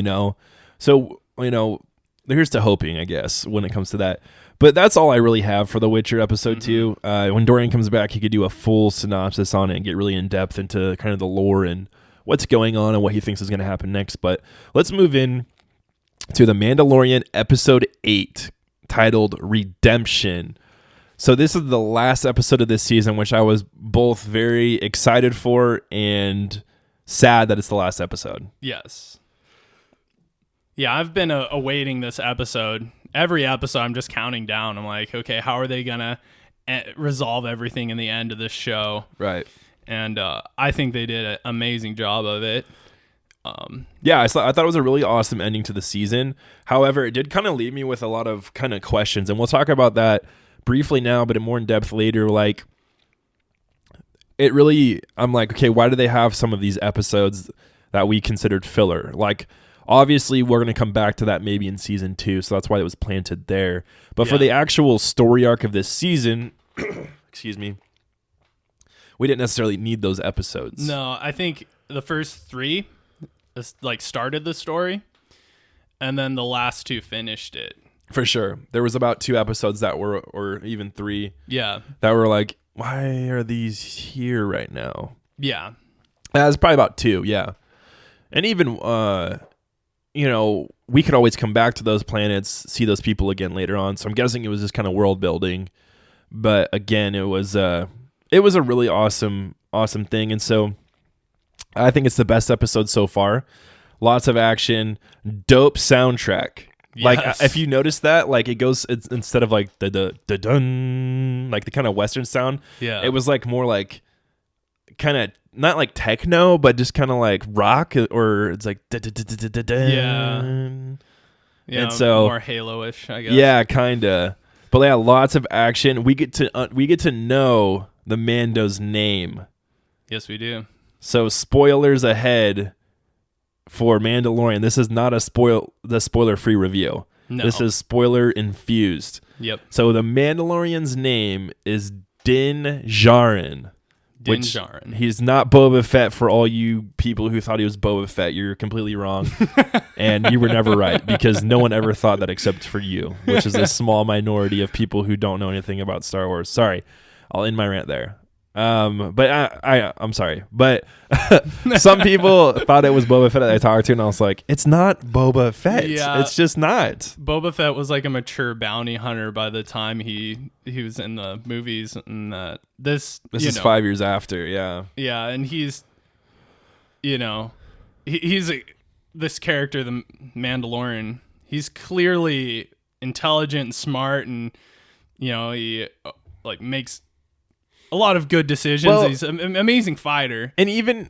So, here's to hoping, I guess, when it comes to that. But that's all I really have for The Witcher episode 2. When Dorian comes back, he could do a full synopsis on it and get really in depth into kind of the lore and what's going on and what he thinks is going to happen next. But let's move in to The Mandalorian episode 8, titled Redemption. So this is the last episode of this season, which I was both very excited for and sad that it's the last episode. Yes. Yeah, I've been awaiting this episode. Every episode, I'm just counting down. I'm like, okay, how are they going to resolve everything in the end of this show? Right. And I think they did an amazing job of it. Yeah, I thought it was a really awesome ending to the season. However, it did kind of leave me with a lot of kind of questions, and we'll talk about that briefly now, but more in depth later. Like, I'm like, okay, why do they have some of these episodes that we considered filler? Like, obviously, we're going to come back to that maybe in season 2, so that's why it was planted there. But for the actual story arc of this season, excuse me, we didn't necessarily need those episodes. No, I think the first 3 started the story, and then the last 2 finished it. For sure. There was about 2 episodes that were, or even 3, yeah, that were like, why are these here right now? Yeah. That's probably about 2, yeah. And even, we could always come back to those planets, see those people again later on. So I'm guessing it was just kind of world building. But again, it was a really awesome thing. And so I think it's the best episode so far. Lots of action, dope soundtrack. Yes. Like, if you notice that, like, it's instead of like the dun, like the kind of Western sound, yeah, it was like more like kind of not like techno, but just kind of like rock, or it's like yeah, and so more Halo-ish, I guess. Yeah, kind of. But yeah, lots of action. We get to know the Mando's name. Yes, we do. So spoilers ahead for Mandalorian. This is not the spoiler-free review. No. This is spoiler-infused. Yep. So the Mandalorian's name is Din Djarin. Which Djarin. he's not Boba Fett for all you people who thought he was Boba Fett. You're completely wrong. And you were never right because no one ever thought that except for you, which is a small minority of people who don't know anything about Star Wars. Sorry. I'll end my rant there. But I'm sorry. But some people thought it was Boba Fett that I talked to, and I was like, it's not Boba Fett. Yeah. It's just not. Boba Fett was like a mature bounty hunter by the time he was in the movies, and this is 5 years after, yeah. Yeah, and he's, he's this character, the Mandalorian. He's clearly intelligent and smart, and he like makes a lot of good decisions. Well, he's an amazing fighter. And even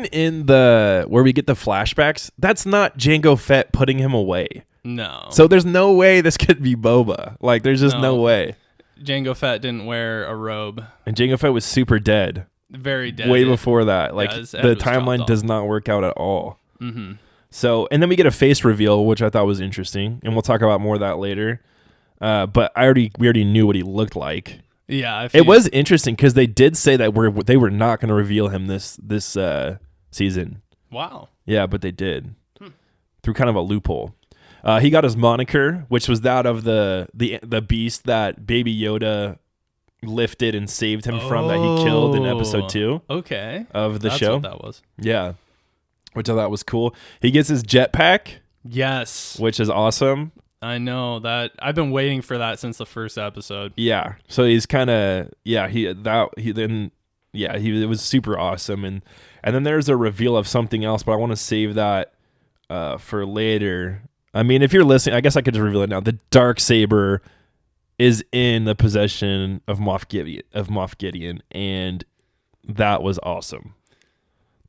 in the where we get the flashbacks, that's not Jango Fett putting him away. No. So there's no way this could be Boba. Like there's just no way. Jango Fett didn't wear a robe. And Jango Fett was super dead. Very dead. Way before that. Like the timeline does not work out at all. Mm-hmm. So, and then we get a face reveal, which I thought was interesting, and we'll talk about more of that later. But we already knew what he looked like. Yeah, it was interesting because they did say that they were not going to reveal him this season. Wow. Yeah, but they did through kind of a loophole. He got his moniker, which was that of the beast that Baby Yoda lifted and saved him from that he killed in episode 2. Okay. Of the That's show. What that was. Yeah, which I thought was cool. He gets his jetpack. Yes, which is awesome. I know that. I've been waiting for that since the first episode. Yeah. So he's kind of it was super awesome, and then there's a reveal of something else, but I want to save that for later. I mean, if you're listening, I guess I could just reveal it now. The Darksaber is in the possession of Moff Gideon, and that was awesome.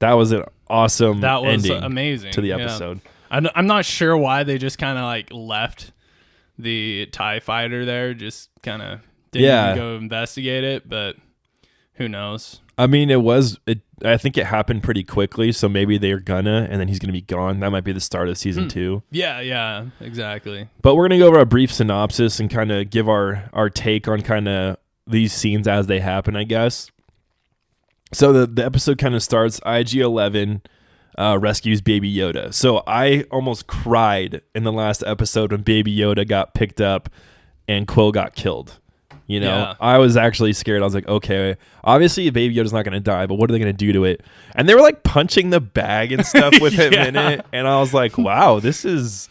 That was an awesome ending amazing to the episode. Yeah. I'm not sure why they just kind of like left the TIE fighter there, just kind of didn't even go investigate it, but who knows? I mean, I think it happened pretty quickly, so maybe they're gonna, and then he's gonna be gone. That might be the start of season 2. Yeah, exactly. But we're gonna go over a brief synopsis and kind of give our take on kind of these scenes as they happen, I guess. So the episode kind of starts, IG-11 rescues Baby Yoda. So I almost cried in the last episode when Baby Yoda got picked up and Quill got killed. I was actually scared. I was like, okay, obviously Baby Yoda's not going to die, but what are they going to do to it? And they were like punching the bag and stuff with him in it. And I was like, wow, this is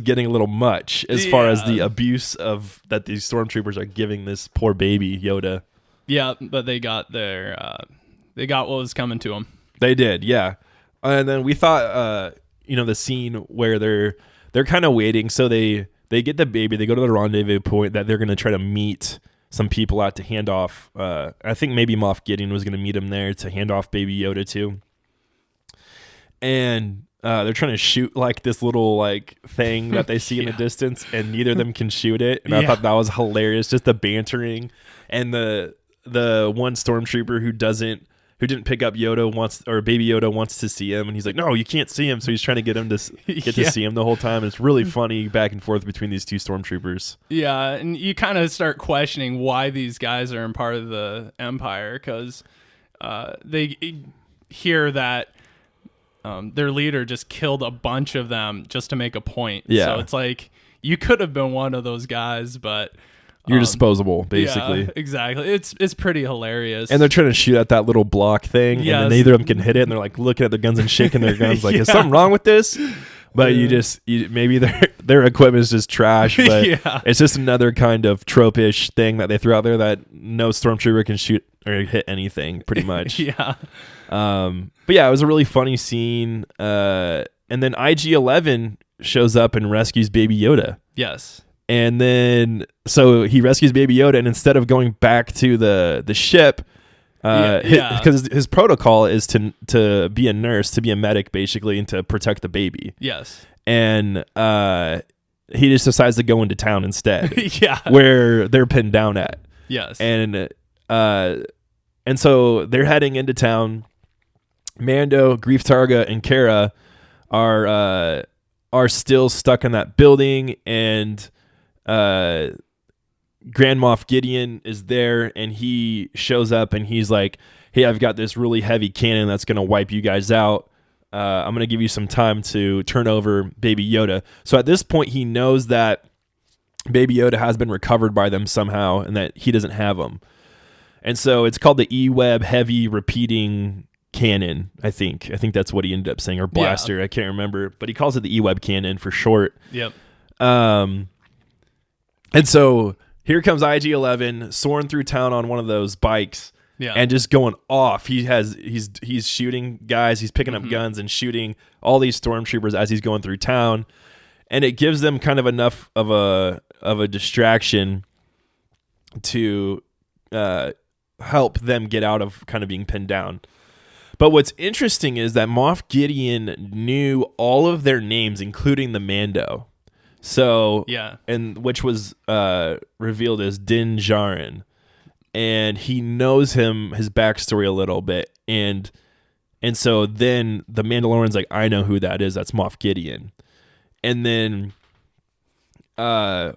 getting a little much as far as the abuse that these stormtroopers are giving this poor baby Yoda. Yeah, but they got they got what was coming to them. They did, yeah. And then we thought, the scene where they're kind of waiting. So they get the baby. They go to the rendezvous point that they're going to try to meet some people out to hand off. I think maybe Moff Gideon was going to meet him there to hand off Baby Yoda to. And they're trying to shoot like this little like thing that they see in the distance, and neither of them can shoot it. And I thought that was hilarious, just the bantering and the one stormtrooper who didn't pick up Baby Yoda wants to see him, and he's like, no, you can't see him. So he's trying to get him to to see him the whole time. It's really funny back and forth between these two stormtroopers. Yeah, and you kind of start questioning why these guys are in part of the Empire, because they hear that their leader just killed a bunch of them just to make a point. Yeah. So it's like, you could have been one of those guys, but you're disposable, basically. Yeah, exactly. It's pretty hilarious. And they're trying to shoot at that little block thing, and then neither of them can hit it, and they're like looking at their guns and shaking their guns like, is something wrong with this? But maybe their equipment is just trash, but it's just another kind of trope-ish thing that they threw out there that no stormtrooper can shoot or hit anything, pretty much. Yeah. But yeah, it was a really funny scene. And then IG-11 shows up and rescues Baby Yoda. Yes. And then, so he rescues Baby Yoda, and instead of going back to the ship, because his protocol is to be a nurse, to be a medic, basically, and to protect the baby. Yes. And he just decides to go into town instead. Yeah. Where they're pinned down at. Yes. And so they're heading into town. Mando, Grief Targa, and Kara are still stuck in that building, and Grand Moff Gideon is there, and he shows up and he's like, hey, I've got this really heavy cannon that's going to wipe you guys out. I'm going to give you some time to turn over Baby Yoda. So at this point, he knows that Baby Yoda has been recovered by them somehow and that he doesn't have them. And so it's called the E-Web Heavy Repeating Cannon, I think. I think that's what he ended up saying, or blaster. Yeah. I can't remember. But he calls it the E-Web Cannon for short. Yep. And so here comes IG-11 soaring through town on one of those bikes. Yeah. And just going off. He's shooting guys. He's picking up guns and shooting all these stormtroopers as he's going through town. And it gives them kind of enough of a distraction to help them get out of kind of being pinned down. But what's interesting is that Moff Gideon knew all of their names, including the Mando. So yeah, and which was revealed as Din Djarin. And he knows his backstory a little bit, and so then the Mandalorian's like, I know who that is. That's Moff Gideon, and then,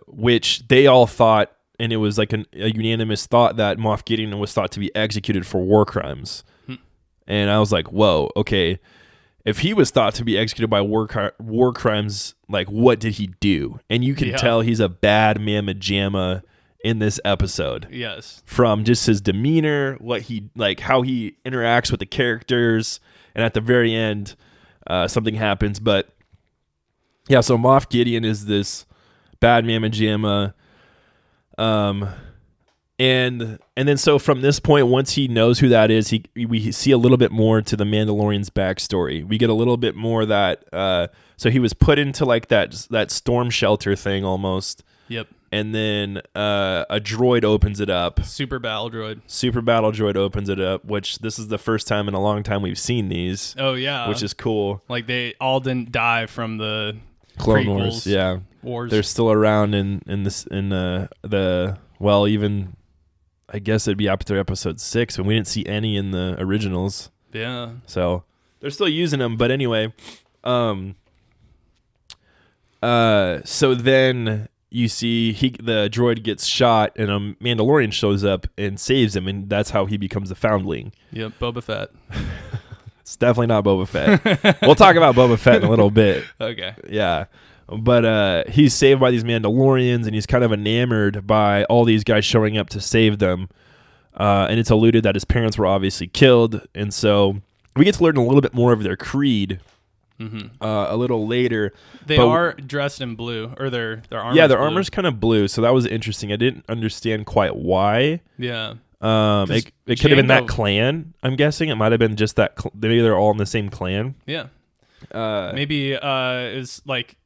which they all thought, and it was like a unanimous thought that Moff Gideon was thought to be executed for war crimes, and I was like, whoa, okay, if he was thought to be executed by war crimes, like what did he do? And you can tell he's a bad mamma jamma in this episode. Yes. From just his demeanor, what he like, how he interacts with the characters, and at the very end, something happens. But yeah, so Moff Gideon is this bad mamma jamma. And then so from this point, once he knows who that is, we see a little bit more to the Mandalorian's backstory. We get a little bit more that so he was put into like that storm shelter thing almost. Yep. And then a droid opens it up. Super battle droid opens it up, which this is the first time in a long time we've seen these. Oh, yeah. Which is cool. Like, they all didn't die from the Clone Wars. Yeah. Wars. They're still around in the well, even I guess it'd be after episode 6, and we didn't see any in the originals. Yeah. So they're still using them. But anyway, so then you see the droid gets shot, and a Mandalorian shows up and saves him, and that's how he becomes a foundling. Yep, Boba Fett. It's definitely not Boba Fett. We'll talk about Boba Fett in a little bit. Okay. Yeah. But he's saved by these Mandalorians, and he's kind of enamored by all these guys showing up to save them. And it's alluded that his parents were obviously killed, and so we get to learn a little bit more of their creed. A little later. They are dressed in blue, or their armor. Yeah, their armor's kind of blue, so that was interesting. I didn't understand quite why. Yeah. It could have been that clan, I'm guessing. It might have been just that. Maybe they're all in the same clan. Yeah. Maybe it's like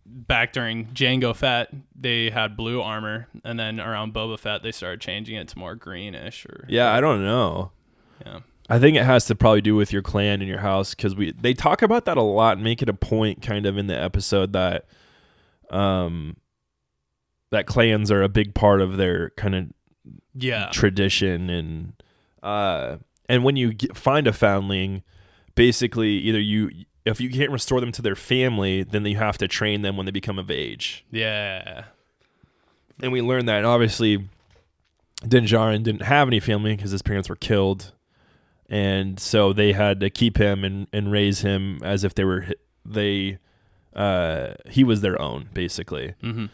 back during Jango Fett, they had blue armor, and then around Boba Fett, they started changing it to more greenish. Yeah, I don't know. Yeah. I think it has to probably do with your clan and your house, because they talk about that a lot and make it a point kind of in the episode that that clans are a big part of their kind of tradition, and when you find a foundling, basically either if you can't restore them to their family, then you have to train them when they become of age. Yeah. And we learned that, and obviously Din Djarin didn't have any family because his parents were killed. And so they had to keep him and raise him as if he was their own, basically. Mm-hmm.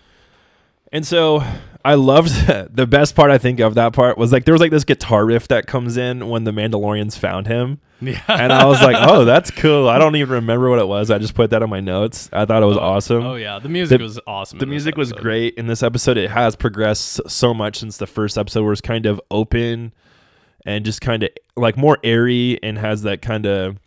And so I loved the best part, I think, of that part was like there was like this guitar riff that comes in when the Mandalorians found him. Yeah. And I was like, oh, that's cool. I don't even remember what it was. I just put that on my notes. I thought it was awesome. Oh, yeah. The music was awesome. The music was great in this episode. It has progressed so much since the first episode, where it's kind of open and just kind of like more airy, and has that kind of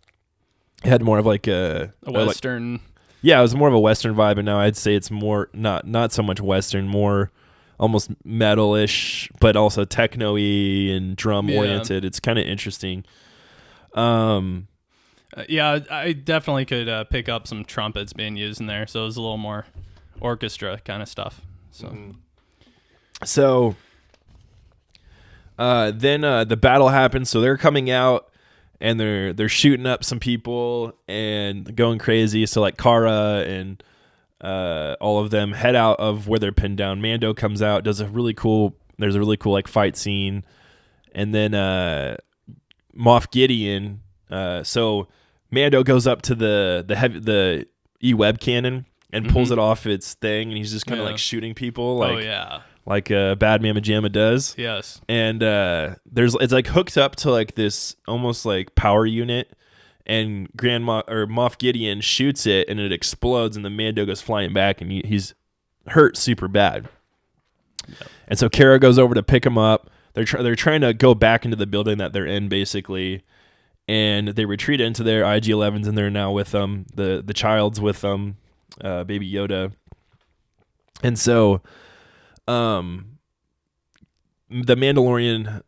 had more of like a Western. Yeah, it was more of a Western vibe, and now I'd say it's more not so much Western, more almost metal-ish, but also techno-y and drum-oriented. It's kind of interesting. Yeah, I definitely could pick up some trumpets being used in there, so it was a little more orchestra kind of stuff. So then the battle happens, so they're coming out, and they're shooting up some people and going crazy. So like Cara and all of them head out of where they're pinned down. Mando comes out, there's a really cool like fight scene, And then Moff Gideon. So Mando goes up to the E-Web cannon and pulls it off its thing, and he's just kind of like shooting people, like like Bad Mama Jamma does. Yes. And it's like hooked up to like this almost like power unit, and Moff Gideon shoots it, and it explodes, and the Mando goes flying back, and he's hurt super bad. Yep. And so Kara goes over to pick him up. They're trying to go back into the building that they're in, basically, and they retreat into their IG-11s, and they're now with them. The child's with them, Baby Yoda, and so the Mandalorian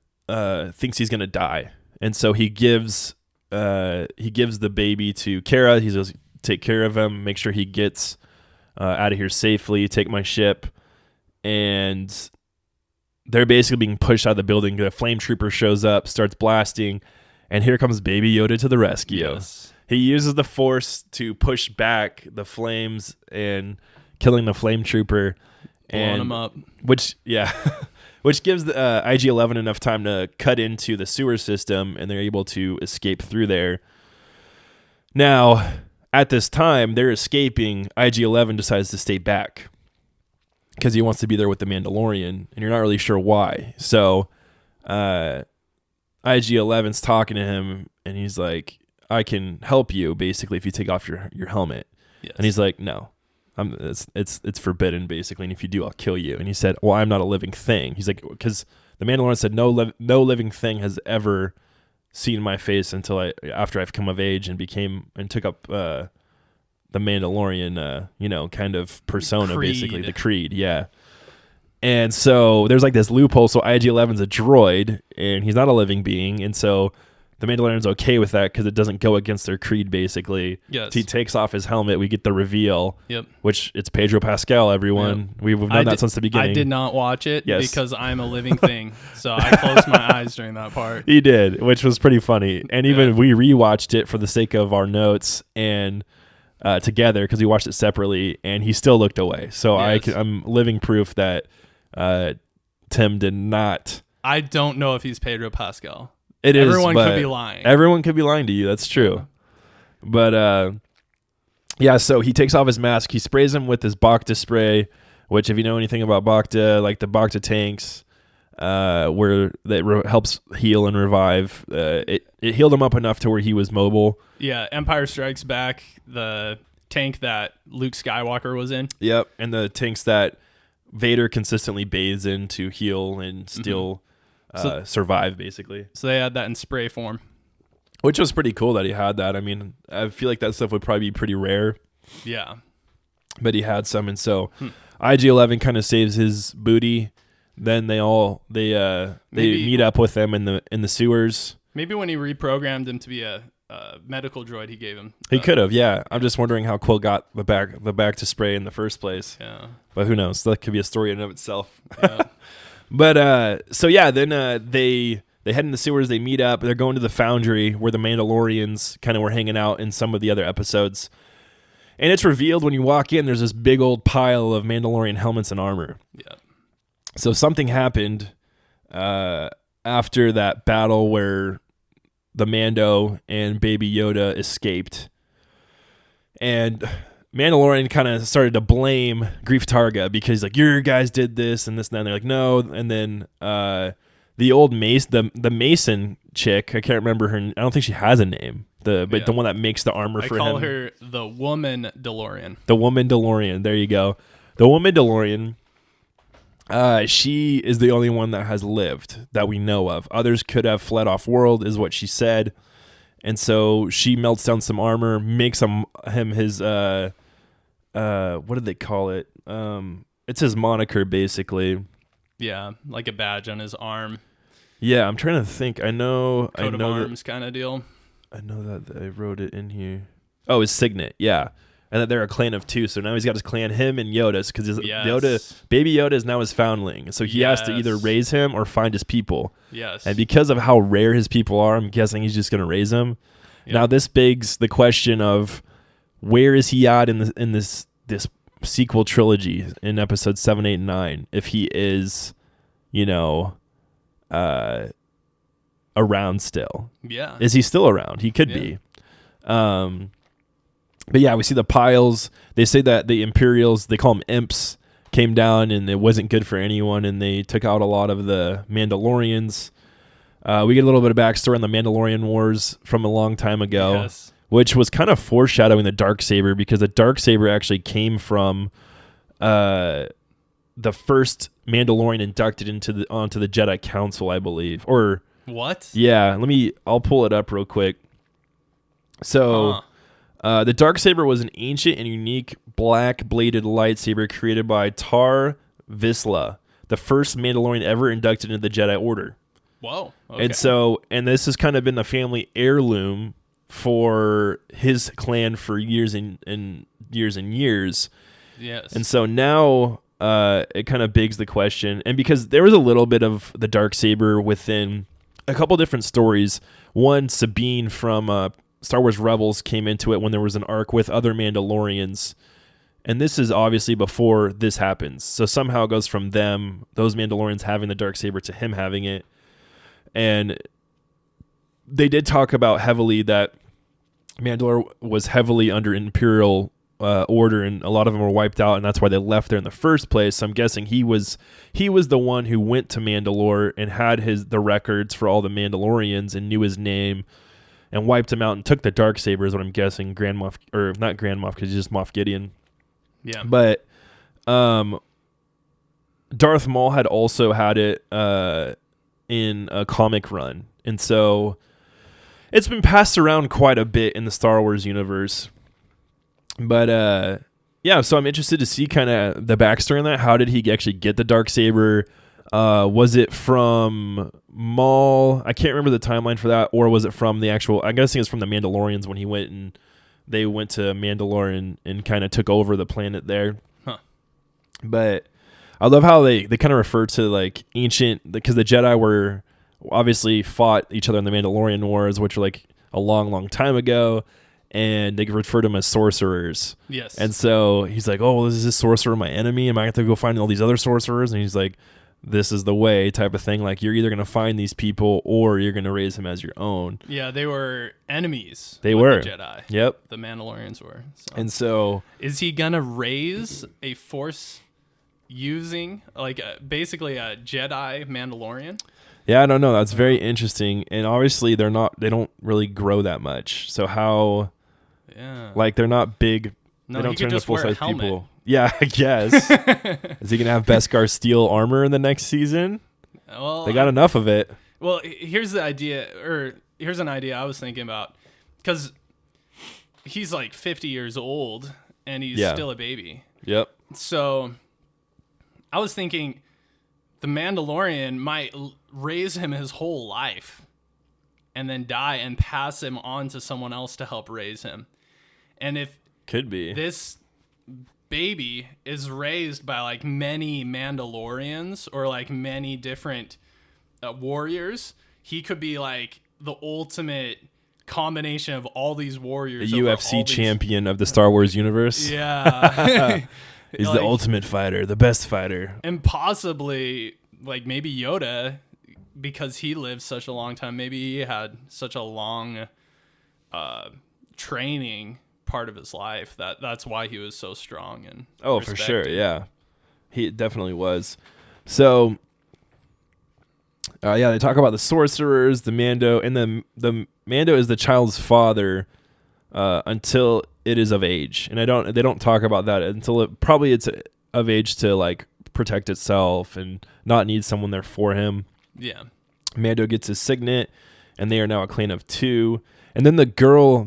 thinks he's gonna die, and so he gives the baby to Kara. He says, "Take care of him. Make sure he gets out of here safely. Take my ship." And they're basically being pushed out of the building. The flame trooper shows up, starts blasting, and here comes Baby Yoda to the rescue. Yes. He uses the Force to push back the flames and killing the flame trooper. Blowing him up. Which gives the IG-11 enough time to cut into the sewer system, and they're able to escape through there. Now, at this time, they're escaping. IG-11 decides to stay back because he wants to be there with the Mandalorian, and you're not really sure why. So IG-11's talking to him, and he's like, "I can help you, basically, if you take off your helmet." Yes. And he's like, "No. It's forbidden, basically, and if you do, I'll kill you." And he said, "Well, I'm not a living thing." He's like, because the Mandalorian said no living thing has ever seen my face after I've come of age and took up the Mandalorian kind of persona, basically the creed, yeah. And so there's like this loophole. So IG-11's a droid, and he's not a living being, and so the Mandalorian's okay with that because it doesn't go against their creed, basically. Yes. He takes off his helmet. We get the reveal. Yep. Which it's Pedro Pascal, everyone. Yep. We've known that since the beginning. I did not watch it because I'm a living thing. So I closed my eyes during that part. He did, which was pretty funny. And even we rewatched it for the sake of our notes and together because we watched it separately, and he still looked away. So yes. I'm living proof that Tim did not. I don't know if he's Pedro Pascal. Everyone could be lying. Everyone could be lying to you. That's true. But so he takes off his mask. He sprays him with his Bacta spray, which, if you know anything about Bacta, like the Bacta tanks, where that helps heal and revive. It healed him up enough to where he was mobile. Yeah, Empire Strikes Back, the tank that Luke Skywalker was in. Yep, and the tanks that Vader consistently bathes in to heal and still survive, basically. So they had that in spray form. Which was pretty cool that he had that. I mean, I feel like that stuff would probably be pretty rare. Yeah. But he had some, and so IG-11 kind of saves his booty. Then they meet up with them in the sewers. Maybe when he reprogrammed him to be a medical droid, he gave him. He could have, yeah. I'm just wondering how Quill got the back to spray in the first place. Yeah. But who knows? That could be a story in and of itself. Yeah. But then they head in the sewers. They meet up. They're going to the foundry where the Mandalorians kind of were hanging out in some of the other episodes. And it's revealed when you walk in, there's this big old pile of Mandalorian helmets and armor. Yeah. So something happened after that battle where the Mando and Baby Yoda escaped. And Mandalorian kind of started to blame Greef Targa because, like, your guys did this and this and that. And they're like, no. And then the old the Mason chick, I can't remember her. I don't think she has a name. The one that makes the armor for him. I call her the Woman DeLorean. The Woman DeLorean. There you go. The Woman DeLorean. She is the only one that has lived that we know of. Others could have fled off world, is what she said. And so she melts down some armor, makes him his what did they call it? It's his moniker, basically. Yeah, like a badge on his arm. Yeah, I'm trying to think. Coat of arms kind of deal. I know that I wrote it in here. Oh, his signet, yeah. And that they're a clan of two, so now he's got his clan, him and Yoda's, because Baby Yoda is now his foundling, so he has to either raise him or find his people. Yes. And because of how rare his people are, I'm guessing he's just going to raise them. Yep. Now this begs the question of where is he at in this sequel trilogy in episodes 7, 8, and 9? If he is, around still. Yeah. Is he still around? He could be. But yeah, we see the piles. They say that the Imperials, they call them imps, came down and it wasn't good for anyone, and they took out a lot of the Mandalorians. We get a little bit of backstory on the Mandalorian Wars from a long time ago, which was kind of foreshadowing the Darksaber, because the Darksaber actually came from the first Mandalorian inducted onto the Jedi Council, I believe. Or what? Yeah, I'll pull it up real quick. So the Darksaber was an ancient and unique black-bladed lightsaber created by Tar Vizsla, the first Mandalorian ever inducted into the Jedi Order. Whoa. Okay. And this has kind of been the family heirloom for his clan for years and years. Yes. And so now it kind of begs the question, and because there was a little bit of the Darksaber within a couple different stories. One, Sabine from Star Wars Rebels came into it when there was an arc with other Mandalorians. And this is obviously before this happens. So somehow it goes from those Mandalorians having the Darksaber, to him having it. And they did talk about heavily that Mandalore was heavily under Imperial order, and a lot of them were wiped out, and that's why they left there in the first place. So I'm guessing he was the one who went to Mandalore and had the records for all the Mandalorians and knew his name and wiped him out and took the Darksaber, is what I'm guessing. Grand Moff, or not Grand Moff, because he's just Moff Gideon. Yeah. But Darth Maul had also had it in a comic run. And so it's been passed around quite a bit in the Star Wars universe. But yeah, so I'm interested to see kind of the backstory on that. How did he actually get the Darksaber? Was it from Maul? I can't remember the timeline for that. Or was it from the actual... I'm guessing it's from the Mandalorians when they went to Mandalore and kind of took over the planet there. Huh. But I love how they kind of refer to like ancient... Because the Jedi were obviously fought each other in the Mandalorian Wars, which were like a long, long time ago. And they refer to them as sorcerers. Yes. And so he's like, oh, is this sorcerer my enemy? Am I going to go find all these other sorcerers? And he's like, this is the way, type of thing. Like, you're either going to find these people or you're going to raise them as your own. Yeah, they were enemies. They were. The Jedi. Yep. The Mandalorians were. So. And so... Is he going to raise a force using, like, basically a Jedi Mandalorian? Yeah, I don't know. That's very interesting. And obviously, they don't really grow that much. So how... Yeah. Like, they're not big. No, they don't he could turn into just wear a full-size helmet. people. Yeah, I guess. Is he going to have Beskar steel armor in the next season? Well, They got enough of it. Well, here's an idea I was thinking about, because he's like 50 years old and he's still a baby. Yep. So I was thinking the Mandalorian might raise him his whole life and then die and pass him on to someone else to help raise him. And if Could be. this baby is raised by like many Mandalorians or like many different warriors, he could be like the ultimate combination of all these warriors. The UFC champion of the Star Wars universe. Yeah. He's the ultimate fighter, the best fighter. And possibly like maybe Yoda, because he lived such a long time, maybe he had such a long training part of his life that's why he was so strong and for sure. Yeah, he definitely was. So they talk about the sorcerers, the Mando, and the Mando is the child's father until it is of age, and they don't talk about that until it's of age to like protect itself and not need someone there for him. Yeah. Mando gets his signet, and they are now a clan of 2. And then the girl,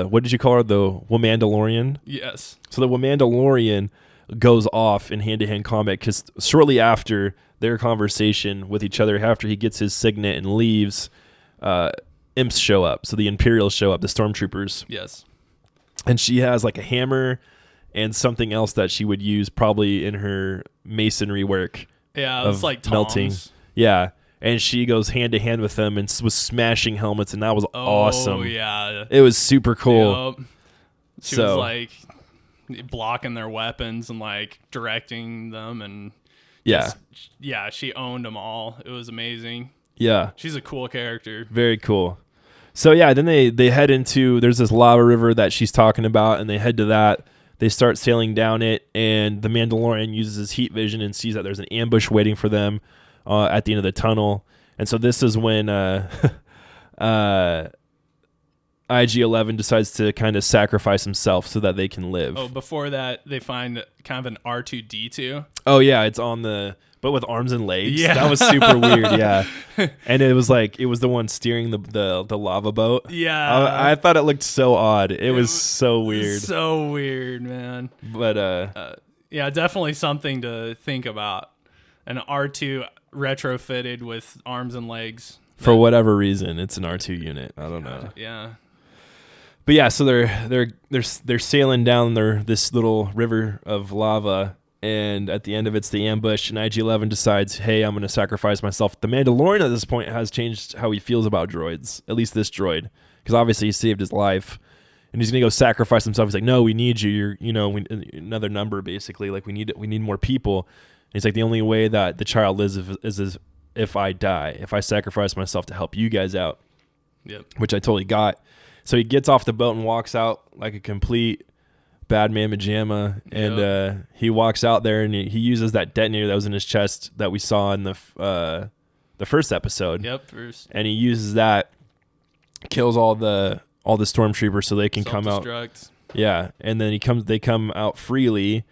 what did you call her? The Wamandalorian? Yes. So the Wamandalorian goes off in hand-to-hand combat because shortly after their conversation with each other, after he gets his signet and leaves, imps show up. So the Imperials show up, the stormtroopers. Yes. And she has like a hammer and something else that she would use probably in her masonry work. Yeah, it was like tongs. Melting. Yeah. And she goes hand to hand with them and was smashing helmets, and that was awesome. Oh, yeah. It was super cool. Yep. She was like blocking their weapons and like directing them, and she owned them all. It was amazing. Yeah. She's a cool character. Very cool. So yeah, then they head into, there's this lava river that she's talking about, and they head to that. They start sailing down it, and the Mandalorian uses his heat vision and sees that there's an ambush waiting for them at the end of the tunnel. And so this is when IG-11 decides to kind of sacrifice himself so that they can live. Oh, before that, they find kind of an R2-D2. Oh yeah, it's on but with arms and legs. Yeah. That was super weird. Yeah, and it was the one steering the lava boat. Yeah, I thought it looked so odd. It was so weird. So weird, man. But yeah, definitely something to think about. An R2 retrofitted with arms and legs. For whatever reason, it's an R2 unit. I don't know. Yeah. But yeah, so they're sailing down this little river of lava, and at the end of it's the ambush, and IG-11 decides, hey, I'm going to sacrifice myself. The Mandalorian at this point has changed how he feels about droids, at least this droid, because obviously he saved his life, and he's going to go sacrifice himself. He's like, no, we need you. Another number, basically. Like, we need more people. And he's like, the only way that the child lives is if I die, if I sacrifice myself to help you guys out. Yep. Which I totally got. So he gets off the boat and walks out like a complete bad man pajama, and he walks out there and he uses that detonator that was in his chest that we saw in the first episode. Yep, first. And he uses that, kills all the stormtroopers so they can come out. Yeah, and then they come out freely,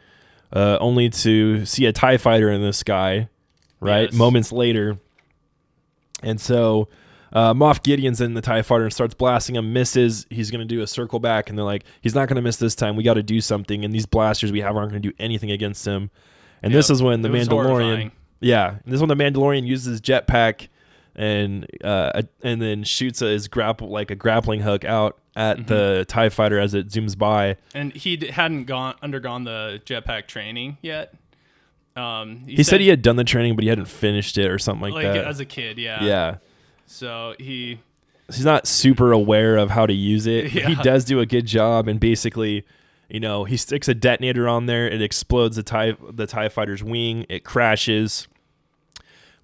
only to see a TIE fighter in the sky, right? Yes. Moments later, and so. Moff Gideon's in the TIE fighter and starts blasting him, misses. He's going to do a circle back, and they're like, he's not going to miss this time. We got to do something, and these blasters we have aren't going to do anything against him. And this is when the Mandalorian... Yeah, and this is when the Mandalorian uses his jetpack and then shoots his a grappling hook out at the TIE fighter as it zooms by. And he hadn't undergone the jetpack training yet. He said he had done the training, but he hadn't finished it or something like that. As a kid, yeah. Yeah. So he's not super aware of how to use it. Yeah. He does do a good job, and basically, he sticks a detonator on there. It explodes the TIE fighter's wing. It crashes,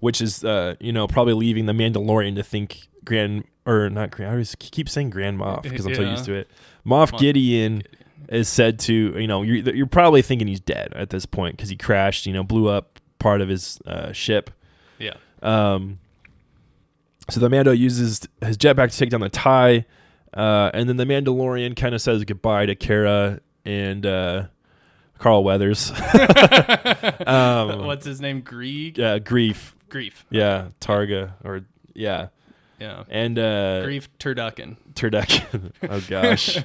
which is probably leaving the Mandalorian to think I always keep saying Grand Moff because I'm so used to it. Moff Gideon is said to you're probably thinking he's dead at this point because he crashed. Blew up part of his ship. Yeah. So the Mando uses his jetpack to take down the TIE, and then the Mandalorian kind of says goodbye to Cara and Carl Weathers. What's his name? Grief. Grief. Yeah, Targa yeah. Yeah. And Grief Turducken. Oh gosh,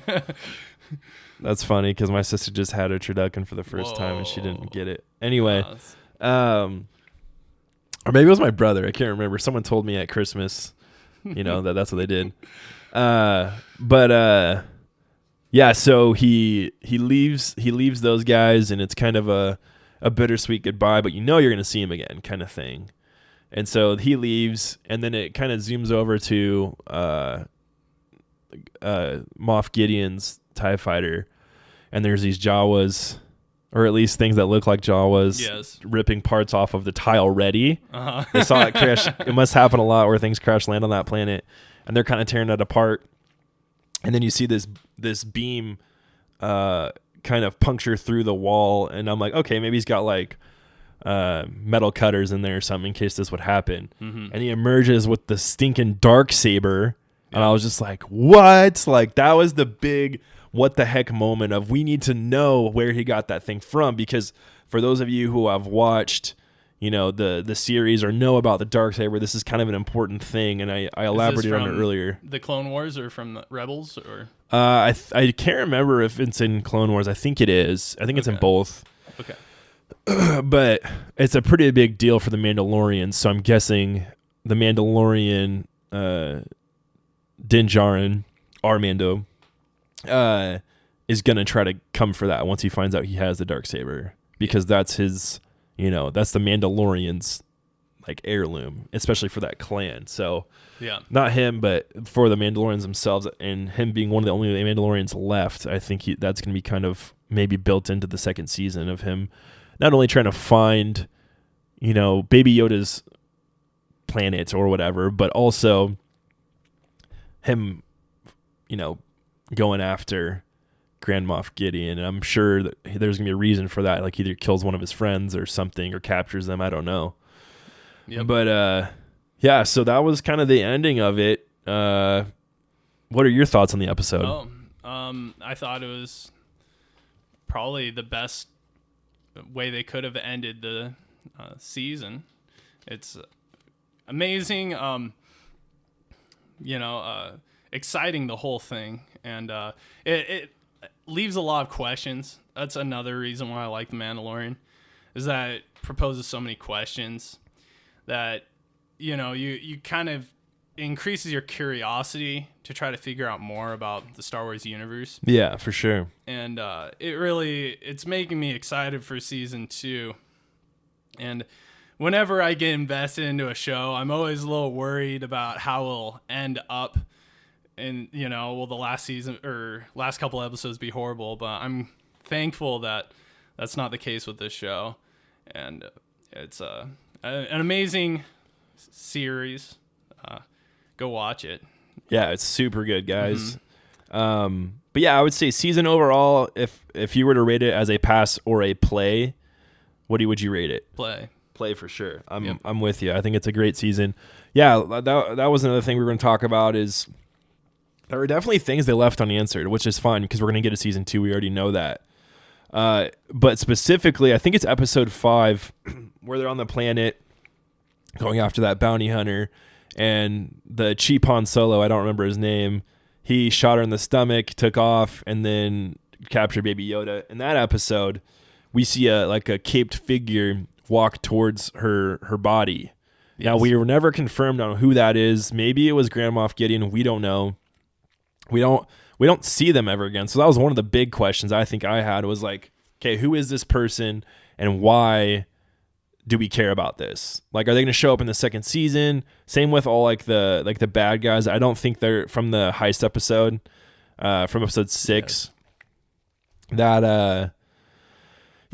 that's funny because my sister just had a turducken for the first time and she didn't get it. Anyway, or maybe it was my brother. I can't remember. Someone told me at Christmas, that's what they did. Yeah. So he leaves those guys, and it's kind of a bittersweet goodbye. But you're going to see him again, kind of thing. And so he leaves, and then it kind of zooms over to Moff Gideon's TIE fighter, and there's these Jawas. Or at least things that look like Jawas, ripping parts off of the TIE already. Uh-huh. They saw it crash. It must happen a lot where things crash land on that planet, and they're kind of tearing it apart. And then you see this beam kind of puncture through the wall, and I'm like, okay, maybe he's got like metal cutters in there or something in case this would happen. Mm-hmm. And he emerges with the stinking darksaber, and I was just like, what? Like, that was the big... what the heck moment of we need to know where he got that thing from, because for those of you who have watched the series or know about the Darksaber, this is kind of an important thing, and I elaborated on it earlier. The Clone Wars or from the Rebels or I can't remember if it's in Clone Wars. I think it is. I think it's in both. Okay. But it's a pretty big deal for the Mandalorian, so I'm guessing the Mandalorian Din Djarin, Armando, is gonna try to come for that once he finds out he has the Darksaber, because that's his, that's the Mandalorian's like heirloom, especially for that clan. So not him, but for the Mandalorians themselves, and him being one of the only Mandalorians left, I think that's gonna be kind of maybe built into the second season of him not only trying to find, Baby Yoda's planet or whatever, but also him, going after Grand Moff Gideon. And I'm sure that there's going to be a reason for that. Like either kills one of his friends or something or captures them. I don't know. Yep. But yeah, so that was kind of the ending of it. What are your thoughts on the episode? I thought it was probably the best way they could have ended the season. It's amazing, exciting, the whole thing. And it leaves a lot of questions. That's another reason why I like The Mandalorian, is that it proposes so many questions that, you kind of increases your curiosity to try to figure out more about the Star Wars universe. Yeah, for sure. And it's making me excited for season 2. And whenever I get invested into a show, I'm always a little worried about how it'll end up. And, will the last season or last couple episodes be horrible? But I'm thankful that that's not the case with this show. And it's an amazing series. Go watch it. Yeah, it's super good, guys. Mm-hmm. But yeah, I would say season overall, if you were to rate it as a pass or a play, would you rate it? Play for sure. I'm with you. I think it's a great season. Yeah, that was another thing we were going to talk about, is there were definitely things they left unanswered, which is fine because we're going to get a season 2. We already know that. But specifically, I think it's episode 5 where they're on the planet going after that bounty hunter, and the cheap Han Solo, I don't remember his name, he shot her in the stomach, took off, and then captured Baby Yoda. In that episode, we see a caped figure walk towards her body. Yes. Now, we were never confirmed on who that is. Maybe it was Grand Moff Gideon. We don't know. We don't see them ever again. So that was one of the big questions I think I had, was like, okay, who is this person and why do we care about this? Like, are they going to show up in the second season? Same with all the bad guys. I don't think they're from the heist episode, from episode 6. Yes.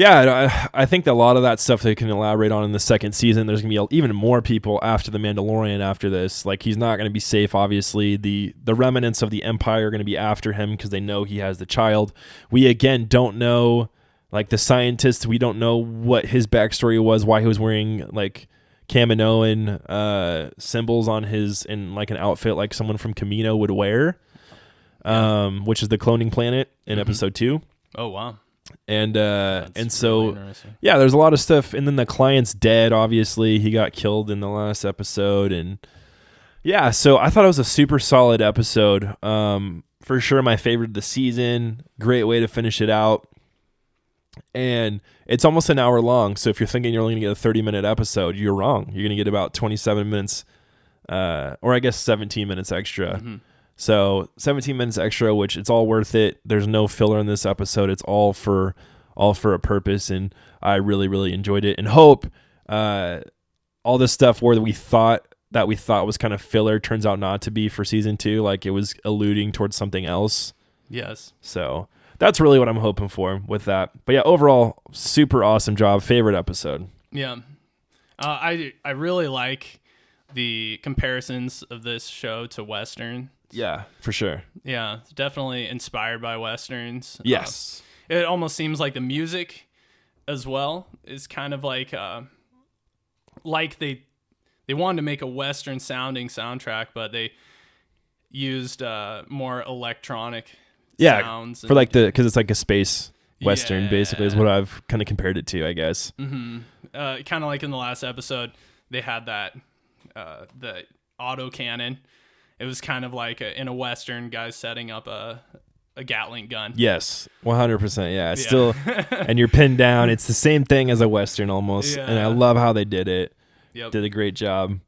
I think that a lot of that stuff they can elaborate on in the second season. There's going to be even more people after the Mandalorian after this. Like, he's not going to be safe, obviously. The remnants of the Empire are going to be after him because they know he has the child. We, again, don't know, like, the scientist. We don't know what his backstory was, why he was wearing, like, Kaminoan symbols on in like, an outfit like someone from Kamino would wear, which is the cloning planet in episode 2. Oh, wow. And so really yeah, there's a lot of stuff. And then the client's dead, obviously. He got killed in the last episode. And yeah, so I thought it was a super solid episode. For sure my favorite of the season. Great way to finish it out. And it's almost an hour long. So if you're thinking you're only going to get a 30-minute episode, you're wrong. You're going to get about 27 minutes, or I guess 17 minutes extra. Mm-hmm. So 17 minutes extra, which it's all worth it. There's no filler in this episode. It's all for a purpose, and I really, really enjoyed it. And hope all this stuff where we thought was kind of filler turns out not to be for season 2. Like, it was alluding towards something else. Yes. So that's really what I'm hoping for with that. But yeah, overall, super awesome job. Favorite episode. Yeah. I really like the comparisons of this show to Western. Yeah, for sure. Yeah, definitely inspired by Westerns. Yes. It almost seems like the music as well is kind of like they wanted to make a Western sounding soundtrack, but they used more electronic sounds. For because it's like a space Western, basically, is what I've kind of compared it to, I guess. Mm-hmm. Kind of like in the last episode, they had that, the auto cannon. It was kind of like in a Western, guys setting up a Gatling gun. Yes, 100%. Yeah, it's still, and you're pinned down. It's the same thing as a Western almost, and I love how they did it. Yep. Did a great job.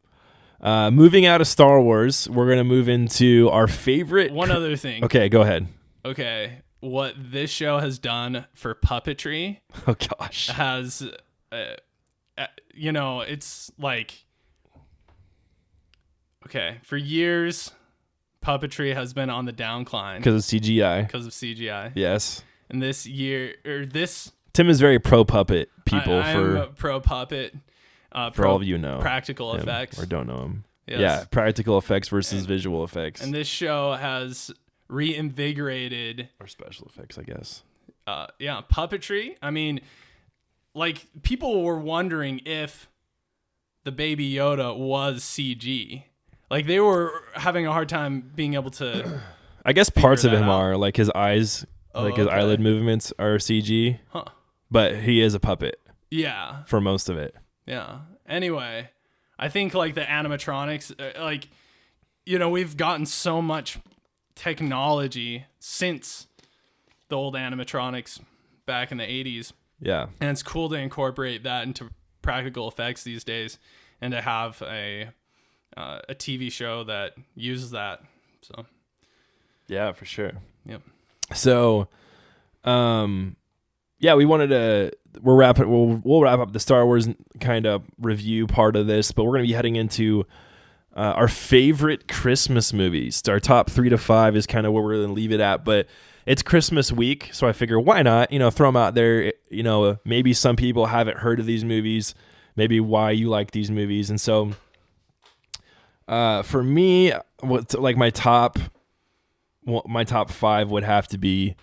Moving out of Star Wars, we're gonna move into our favorite. One other thing. Okay, go ahead. Okay, what this show has done for puppetry. Oh gosh. Has, it's like. Okay, for years, puppetry has been on the downcline. Because of CGI. Yes. And this year, Tim is very pro puppet people. I'm pro puppet. For all of you know. Practical him, effects. or don't know him. Yes. Yeah, practical effects versus visual effects. And this show has reinvigorated... Or special effects, I guess. Puppetry. I mean, like, people were wondering if the Baby Yoda was CG. Like, they were having a hard time being able to... I guess parts of him are, like his eyes, his eyelid movements are CG. Huh. But he is a puppet. Yeah. For most of it. Yeah. Anyway, I think, like, the animatronics, like, you know, we've gotten so much technology since the old animatronics back in the 80s. Yeah. And it's cool to incorporate that into practical effects these days and to have a TV show that uses that. So, yeah, for sure. Yep. So, yeah, we wanted to, we'll wrap up the Star Wars kind of review part of this, but we're going to be heading into our favorite Christmas movies. Our top 3 to 5 is kind of where we're going to leave it at, but it's Christmas week, so I figure why not, throw them out there. Maybe some people haven't heard of these movies, maybe why you like these movies. And so for me, like my top 5 would have to be,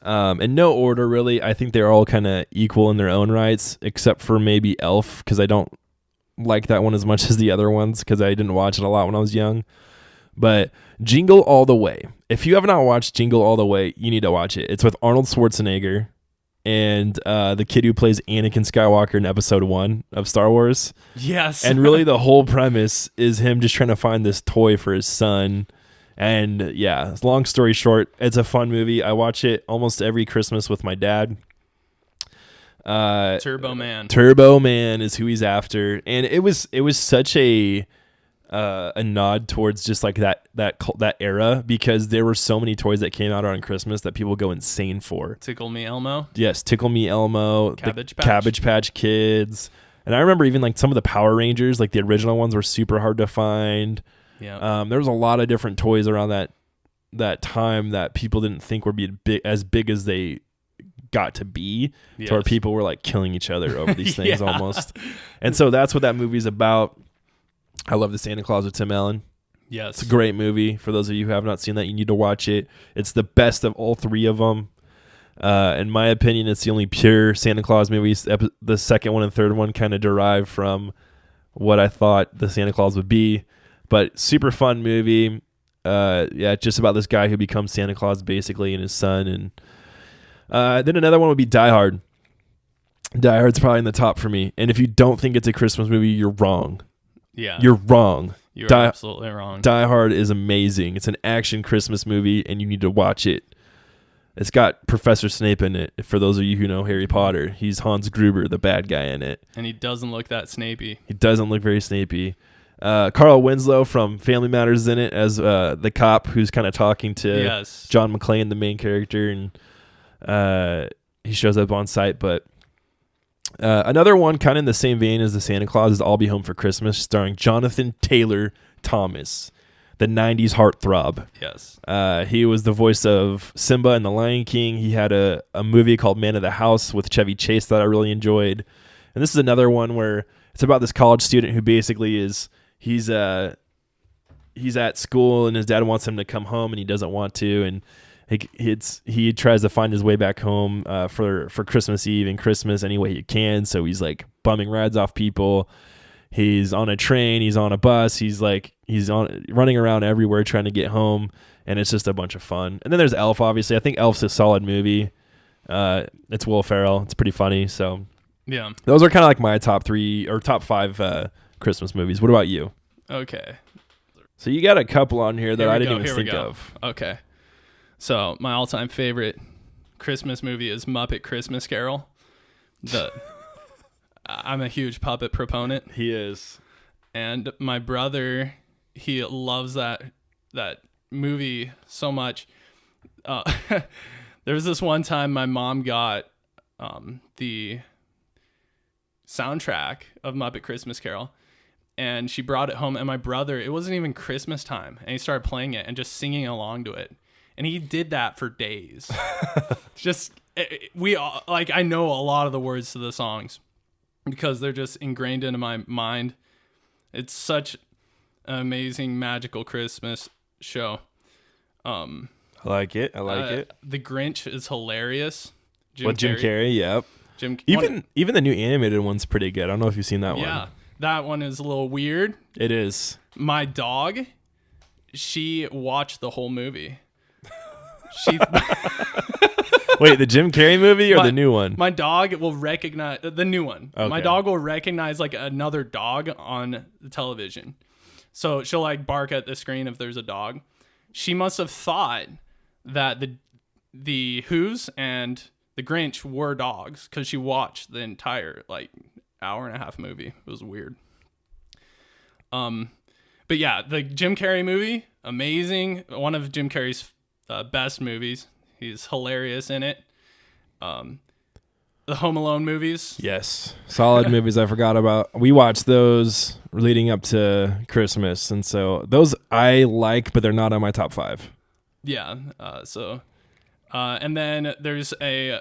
in no order really. I think they're all kind of equal in their own rights, except for maybe Elf, because I don't like that one as much as the other ones because I didn't watch it a lot when I was young. But Jingle All the Way. If you have not watched Jingle All the Way, you need to watch it. It's with Arnold Schwarzenegger and the kid who plays Anakin Skywalker in episode 1 of Star Wars. Yes. And really the whole premise is him just trying to find this toy for his son. And yeah, long story short, it's a fun movie. I watch it almost every Christmas with my dad. Turbo Man. Turbo Man is who he's after. And it was such a nod towards just like that era, because there were so many toys that came out on Christmas that people go insane for. Tickle Me Elmo. Yes, Tickle Me Elmo, Cabbage Patch Kids. And I remember even like some of the Power Rangers, like the original ones, were super hard to find. Yeah. There was a lot of different toys around that time that people didn't think would be as big as they got to be. Yes. To where people were like killing each other over these things almost. And so that's what that movie's about. I love The Santa Claus with Tim Allen. Yes. It's a great movie. For those of you who have not seen that, you need to watch it. It's the best of all 3 of them. In my opinion, it's the only pure Santa Claus movie. The second one and third one kind of derive from what I thought the Santa Claus would be. But super fun movie. Just about this guy who becomes Santa Claus basically, and his son. And then another one would be Die Hard. Die Hard's probably in the top for me. And if you don't think it's a Christmas movie, you're wrong. Yeah. You're wrong. You're absolutely wrong. Die Hard is amazing. It's an action Christmas movie, and you need to watch it. It's got Professor Snape in it. For those of you who know Harry Potter, he's Hans Gruber, the bad guy in it. And he doesn't look that Snapey. He doesn't look very Snapey. Carl Winslow from Family Matters is in it as the cop who's kind of talking to John McClane, the main character, and he shows up on site. But another one kind of in the same vein as the Santa Claus is I'll Be Home for Christmas, starring Jonathan Taylor Thomas, the 90s heartthrob. Yes. He was the voice of Simba in The Lion King. He had a movie called Man of the House with Chevy Chase that I really enjoyed. And this is another one where it's about this college student who basically he's at school and his dad wants him to come home and he doesn't want to, and he tries to find his way back home for Christmas Eve and Christmas any way he can. So he's like bumming rides off people. He's on a train. He's on a bus. He's running around everywhere trying to get home, and it's just a bunch of fun. And then there's Elf. Obviously, I think Elf's a solid movie. It's Will Ferrell. It's pretty funny. So yeah, those are kind of like my top 3 or top 5 Christmas movies. What about you? Okay. So you got a couple on here that I didn't even think of. Okay. So my all-time favorite Christmas movie is Muppet Christmas Carol. I'm a huge puppet proponent. He is. And my brother, he loves that movie so much. There was this one time my mom got the soundtrack of Muppet Christmas Carol, and she brought it home, and my brother, it wasn't even Christmas time, and he started playing it and just singing along to it. And he did that for days. I know a lot of the words to the songs. because they're just ingrained into my mind. It's such an amazing, magical Christmas show. I like it. I like it. The Grinch is hilarious. Jim Carrey, yep. Even the new animated one's pretty good. I don't know if you've seen that one. Yeah, that one is a little weird. It is. My dog, she watched the whole movie. She Wait, the Jim Carrey movie or the new one? My dog will recognize the new one. Okay. My dog will recognize like another dog on the television. So she'll like bark at the screen if there's a dog. She must have thought that the Who's and the Grinch were dogs because she watched the entire like hour and a half movie. It was weird. But yeah, the Jim Carrey movie, amazing. One of Jim Carrey's best movies. He's hilarious in it. The Home Alone movies. Yes. Solid movies I forgot about. We watched those leading up to Christmas. And so those I like, but they're not on my top 5. Yeah. And then there's a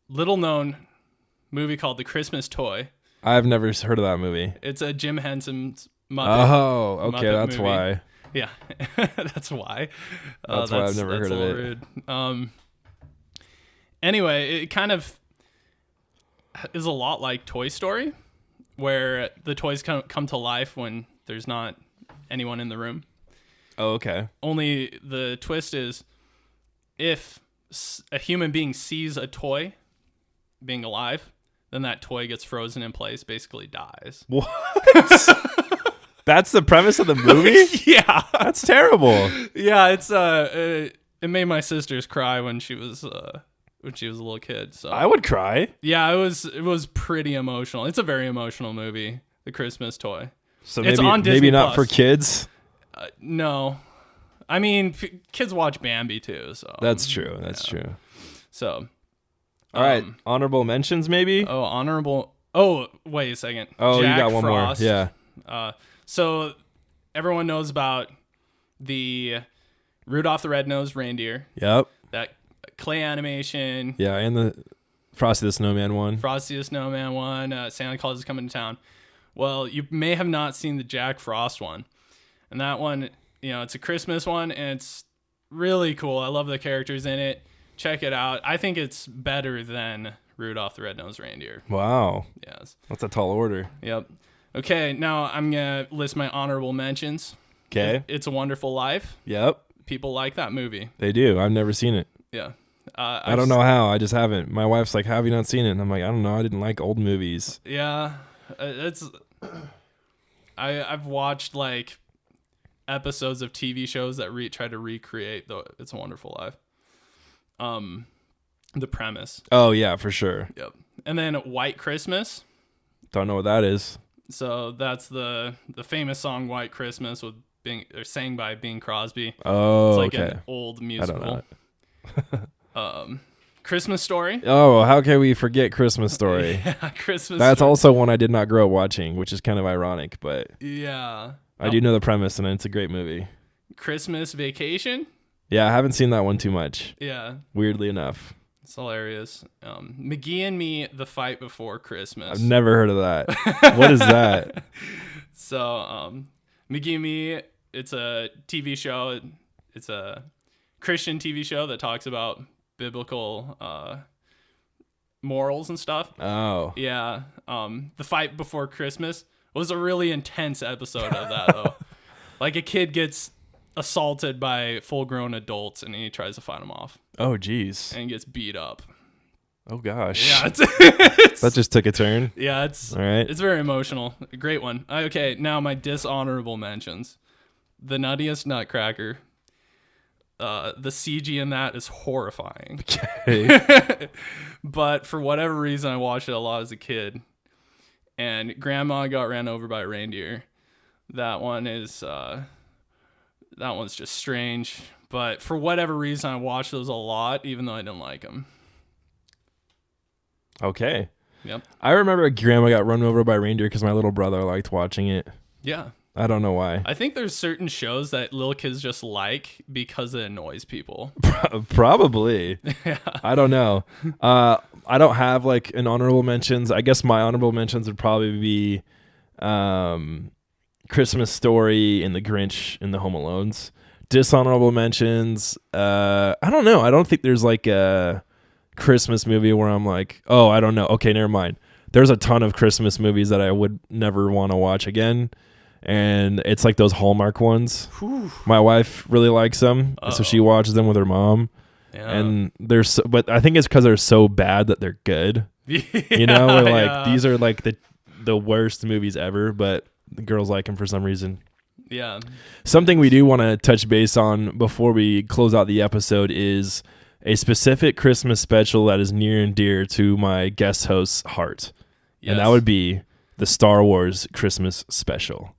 little known movie called The Christmas Toy. I've never heard of that movie. It's a Jim Henson's Muppet. Oh, okay. Muppet That's movie. why. Yeah. That's why. That's why I've never heard of it. Rude. Anyway, it kind of is a lot like Toy Story, where the toys come to life when there's not anyone in the room. Oh, okay. Only the twist is if a human being sees a toy being alive, then that toy gets frozen in place, basically dies. What? That's the premise of the movie? Yeah. That's terrible. Yeah, it's it made my sisters cry when she was a little kid. So I would cry. Yeah, it was pretty emotional. It's a very emotional movie, The Christmas Toy. So it's maybe, on Disney maybe not Plus. for kids. No. I mean, kids watch Bambi too, so That's true. That's true. So, all right, honorable mentions maybe. Honorable. Oh, wait a second. Oh, Jack you got one Frost. more. Yeah. So everyone knows about the Rudolph the Red-Nosed Reindeer. Yep. That clay animation. Yeah, and the Frosty the Snowman one. Frosty the Snowman one. Santa Claus is coming to town. Well, you may have not seen the Jack Frost one, and that one, it's a Christmas one, and it's really cool. I love the characters in it. Check it out. I think it's better than Rudolph the Red-Nosed Reindeer. Wow. Yes. That's a tall order. Yep. Okay, now I'm going to list my honorable mentions. Okay. It's a Wonderful Life. Yep. People like that movie. They do. I've never seen it. Yeah. I don't know how. I just haven't. My wife's like, "How have you not seen it?" And I'm like, "I don't know. I didn't like old movies." Yeah. I've watched like episodes of TV shows that try to recreate It's a Wonderful Life. The premise. Oh, yeah, for sure. Yep. And then White Christmas. Don't know what that is. So that's the famous song White Christmas sang by Bing Crosby. Oh, it's like okay. an old musical. I don't know. Christmas Story. Oh, how can we forget Christmas Story? Yeah, Christmas That's Story. also one I did not grow up watching, which is kind of ironic, but Yeah. I do know the premise, and it's a great movie. Christmas Vacation. Yeah, I haven't seen that one too much. Yeah. Weirdly enough. It's hilarious. McGee and Me, The Fight Before Christmas. I've never heard of that. What is that? So, McGee and Me, it's a TV show. It's a Christian TV show that talks about biblical morals and stuff. Oh. Yeah. The Fight Before Christmas was a really intense episode of that, though. Like a kid gets assaulted by full-grown adults, and he tries to fight them off. Oh, geez. And gets beat up. Oh, gosh. Yeah, That just took a turn. Yeah, it's all right. It's very emotional. A great one. Okay, now my dishonorable mentions. The Nuttiest Nutcracker. The CG in that is horrifying. Okay. But for whatever reason, I watched it a lot as a kid. And Grandma Got Ran Over by a Reindeer. That one is... that one's just strange. But for whatever reason, I watched those a lot, even though I didn't like them. Okay. Yep. I remember Grandma Got Run Over by a Reindeer because my little brother liked watching it. Yeah. I don't know why. I think there's certain shows that little kids just like because it annoys people. Probably. Yeah. I don't know. I don't have like an honorable mentions. I guess my honorable mentions would probably be Christmas Story and The Grinch and The Home Alones. Dishonorable mentions. I don't know. I don't think there's like a Christmas movie where I'm like, oh, I don't know. Okay, never mind. There's a ton of Christmas movies that I would never want to watch again. And it's like those Hallmark ones. Whew. My wife really likes them, so she watches them with her mom. Yeah. And but I think it's because they're so bad that they're good. You know, where like these are like the worst movies ever, but the girls like them for some reason. Yeah. Something we do want to touch base on before we close out the episode is a specific Christmas special that is near and dear to my guest host's heart. Yes. And that would be the Star Wars Christmas special.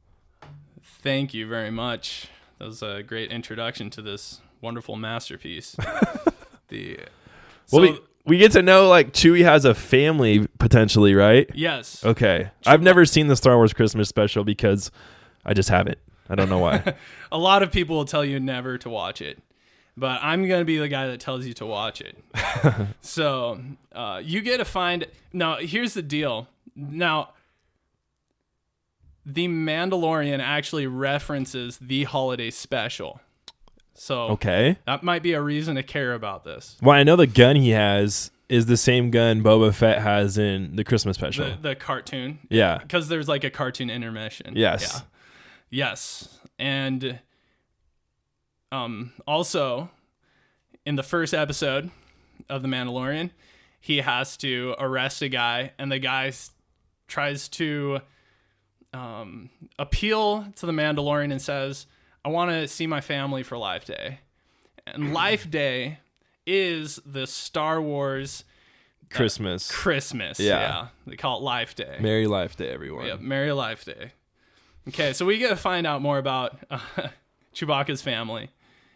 Thank you very much. That was a great introduction to this wonderful masterpiece. We get to know like Chewie has a family potentially, right? Yes. Okay. I've never seen the Star Wars Christmas special because I just haven't. I don't know why. A lot of people will tell you never to watch it, but I'm going to be the guy that tells you to watch it. So you get to find... Now, here's the deal. Now, The Mandalorian actually references the holiday special. So okay, that might be a reason to care about this. Well, I know the gun he has is the same gun Boba Fett has in the Christmas special. The cartoon. Yeah. Because there's like a cartoon intermission. Yes. Yeah. Yes. And also, in the first episode of The Mandalorian, he has to arrest a guy, and the guy tries to appeal to the Mandalorian and says, I want to see my family for Life Day. And Life Day is the Star Wars Christmas. Yeah. They call it Life Day. Merry Life Day, everyone. Yeah, Merry Life Day. Okay, so we get to find out more about Chewbacca's family.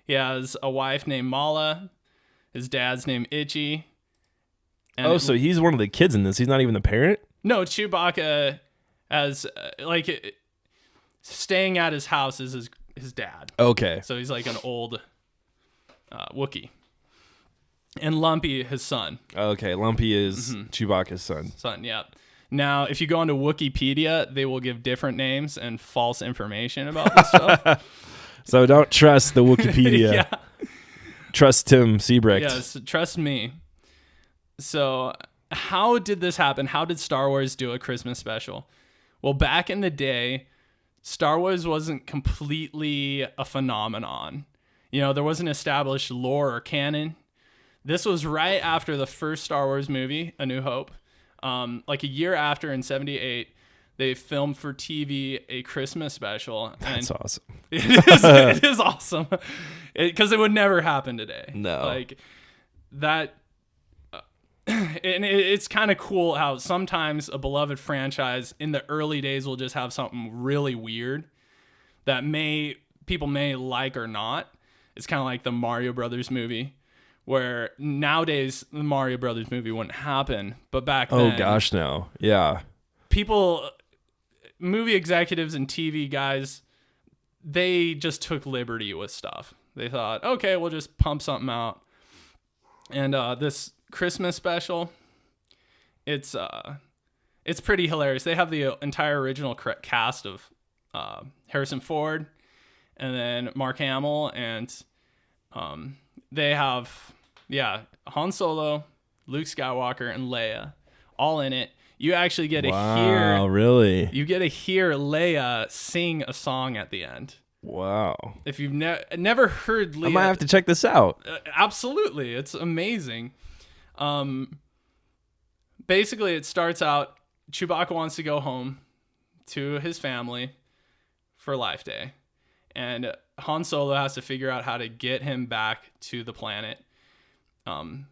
He has a wife named Mala. His dad's named Itchy. And so he's one of the kids in this. He's not even the parent? No, Chewbacca as staying at his house is his dad. Okay. So he's like an old Wookiee. And Lumpy, his son. Okay, Lumpy is Chewbacca's son. Yeah. Now, if you go onto Wikipedia, they will give different names and false information about this stuff. So don't trust the Wikipedia. Yeah. Trust Tim Siebrecht. Yes, trust me. So how did this happen? How did Star Wars do a Christmas special? Well, back in the day, Star Wars wasn't completely a phenomenon. You know, there wasn't established lore or canon. This was right after the first Star Wars movie, A New Hope. Like a year after, in 1978, they filmed for TV a Christmas special. That's awesome. It is awesome. Because it would never happen today. No. Like, that... and it's kind of cool how sometimes a beloved franchise in the early days will just have something really weird that people may like or not. It's kind of like the Mario Brothers movie, where nowadays the Mario Brothers movie wouldn't happen, but back then, oh gosh, no, yeah, movie executives and TV guys, they just took liberty with stuff. They thought, okay, we'll just pump something out, and this Christmas special, it's pretty hilarious. They have the entire original cast of Harrison Ford, and then Mark Hamill, and they have Han Solo, Luke Skywalker, and Leia all in it. You actually get to hear. Wow, really? You get to hear Leia sing a song at the end. Wow. If you've never heard Leia, I might have to check this out. Absolutely, it's amazing. Basically, it starts out, Chewbacca wants to go home to his family for Life Day, and Han Solo has to figure out how to get him back to the planet. And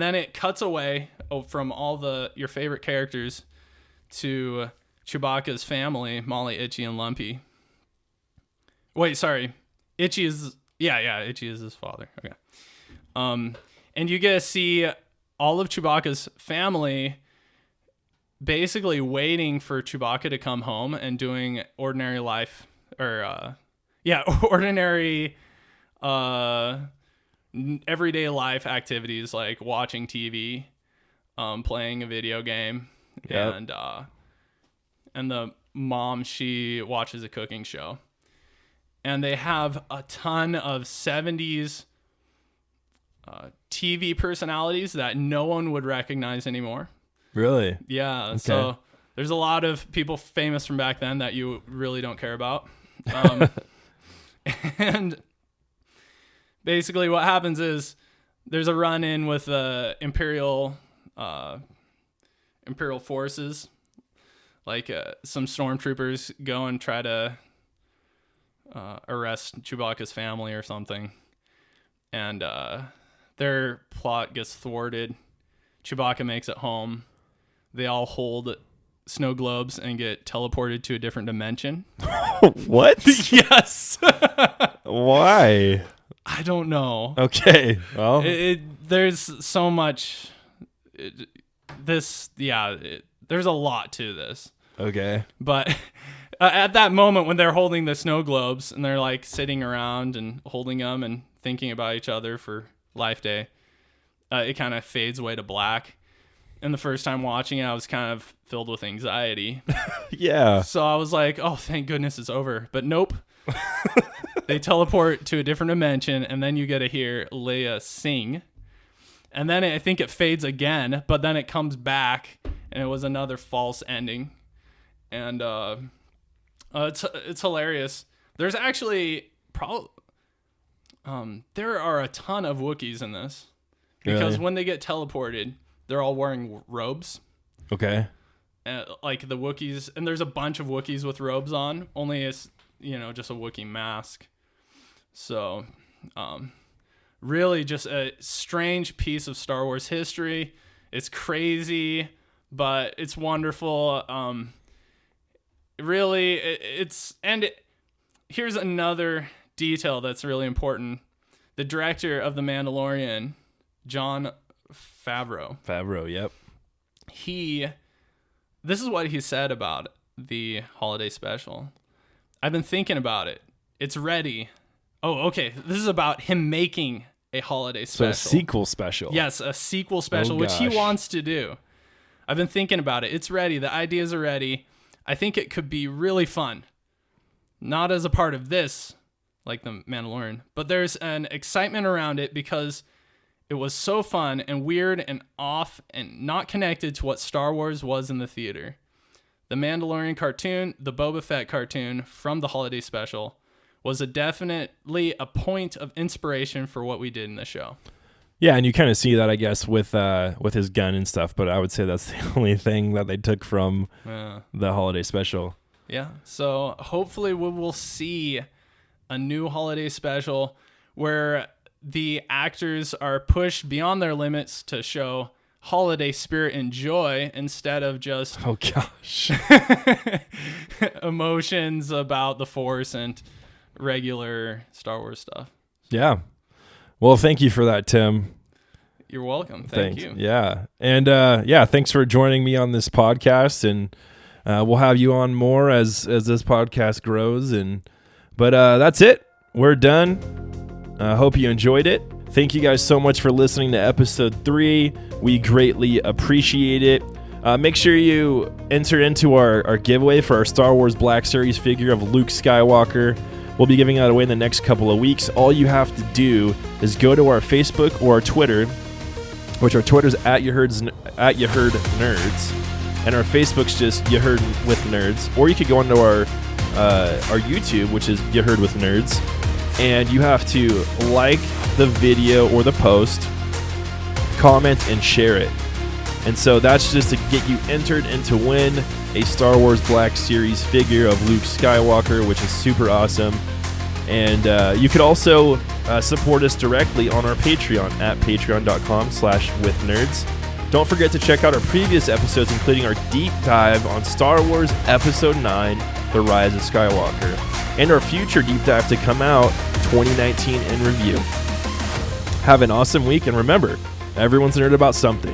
then it cuts away from all your favorite characters to Chewbacca's family, Molly, Itchy, and Lumpy. Wait, sorry. Itchy is... Yeah, Itchy is his father. Okay. And you get to see all of Chewbacca's family basically waiting for Chewbacca to come home and doing ordinary life ordinary everyday life activities like watching TV, playing a video game, Yep. and the mom, she watches a cooking show. And they have a ton of 70s TV personalities that no one would recognize anymore. Really? Yeah. Okay. So there's a lot of people famous from back then that you really don't care about. And basically what happens is there's a run-in with the Imperial forces. Like some stormtroopers go and try to arrest Chewbacca's family or something. And their plot gets thwarted. Chewbacca makes it home. They all hold snow globes and get teleported to a different dimension. What? Yes. Why? I don't know. Okay. Well, there's so much. There's a lot to this. okay. But at that moment when they're holding the snow globes and they're like sitting around and holding them and thinking about each other for Life Day, it kind of fades away to black. And the first time watching it, I was kind of filled with anxiety. Yeah. So I was like, oh, thank goodness it's over. But nope. They teleport to a different dimension, and then you get to hear Leia sing. And then I think it fades again, but then it comes back, and it was another false ending. And it's hilarious. There's actually there are a ton of Wookiees in this. Because Really? when they get teleported, they're all wearing robes. Okay. Like the Wookiees, and there's a bunch of Wookiees with robes on. Only it's just a Wookiee mask. So, really, just a strange piece of Star Wars history. It's crazy, but it's wonderful. Here's another detail that's really important. The director of The Mandalorian, Jon Favreau, yep. This is what he said about the holiday special. I've been thinking about it. It's ready. Oh, okay. This is about him making a holiday special. So a sequel special. Yes, a sequel special, which he gosh. wants to do. I've been thinking about it. It's ready. The ideas are ready. I think it could be really fun. Not as a part of this, like The Mandalorian, but there's an excitement around it because it was so fun and weird and off and not connected to what Star Wars was in the theater. The Mandalorian cartoon, the Boba Fett cartoon from the holiday special, was definitely a point of inspiration for what we did in the show. Yeah, and you kind of see that, I guess, with his gun and stuff. But I would say that's the only thing that they took from the holiday special. Yeah. So hopefully we will see a new holiday special where the actors are pushed beyond their limits to show holiday spirit and joy instead of just Oh gosh. emotions about the Force and regular Star Wars stuff. Yeah. Well, thank you for that, Tim. You're welcome. Thank you. Yeah. And thanks for joining me on this podcast, and we'll have you on more as this podcast grows. But that's it. We're done. I hope you enjoyed it. Thank you guys so much for listening to episode 3. We greatly appreciate it. Make sure you enter into our giveaway for our Star Wars Black Series figure of Luke Skywalker. We'll be giving that away in the next couple of weeks. All you have to do is go to our Facebook or our Twitter, which our Twitter's at You Heard Nerds, and our Facebook's just You Heard with Nerds. Or you could go onto our YouTube, which is You Heard with Nerds, and you have to like the video or the post, comment, and share it. And so that's just to get you entered and to win a Star Wars Black Series figure of Luke Skywalker, which is super awesome. And you could also support us directly on our Patreon at patreon.com/withnerds. Don't forget to check out our previous episodes, including our deep dive on Star Wars Episode 9, The Rise of Skywalker, and our future deep dive to come out 2019 in review. Have an awesome week, and remember, everyone's a nerd about something.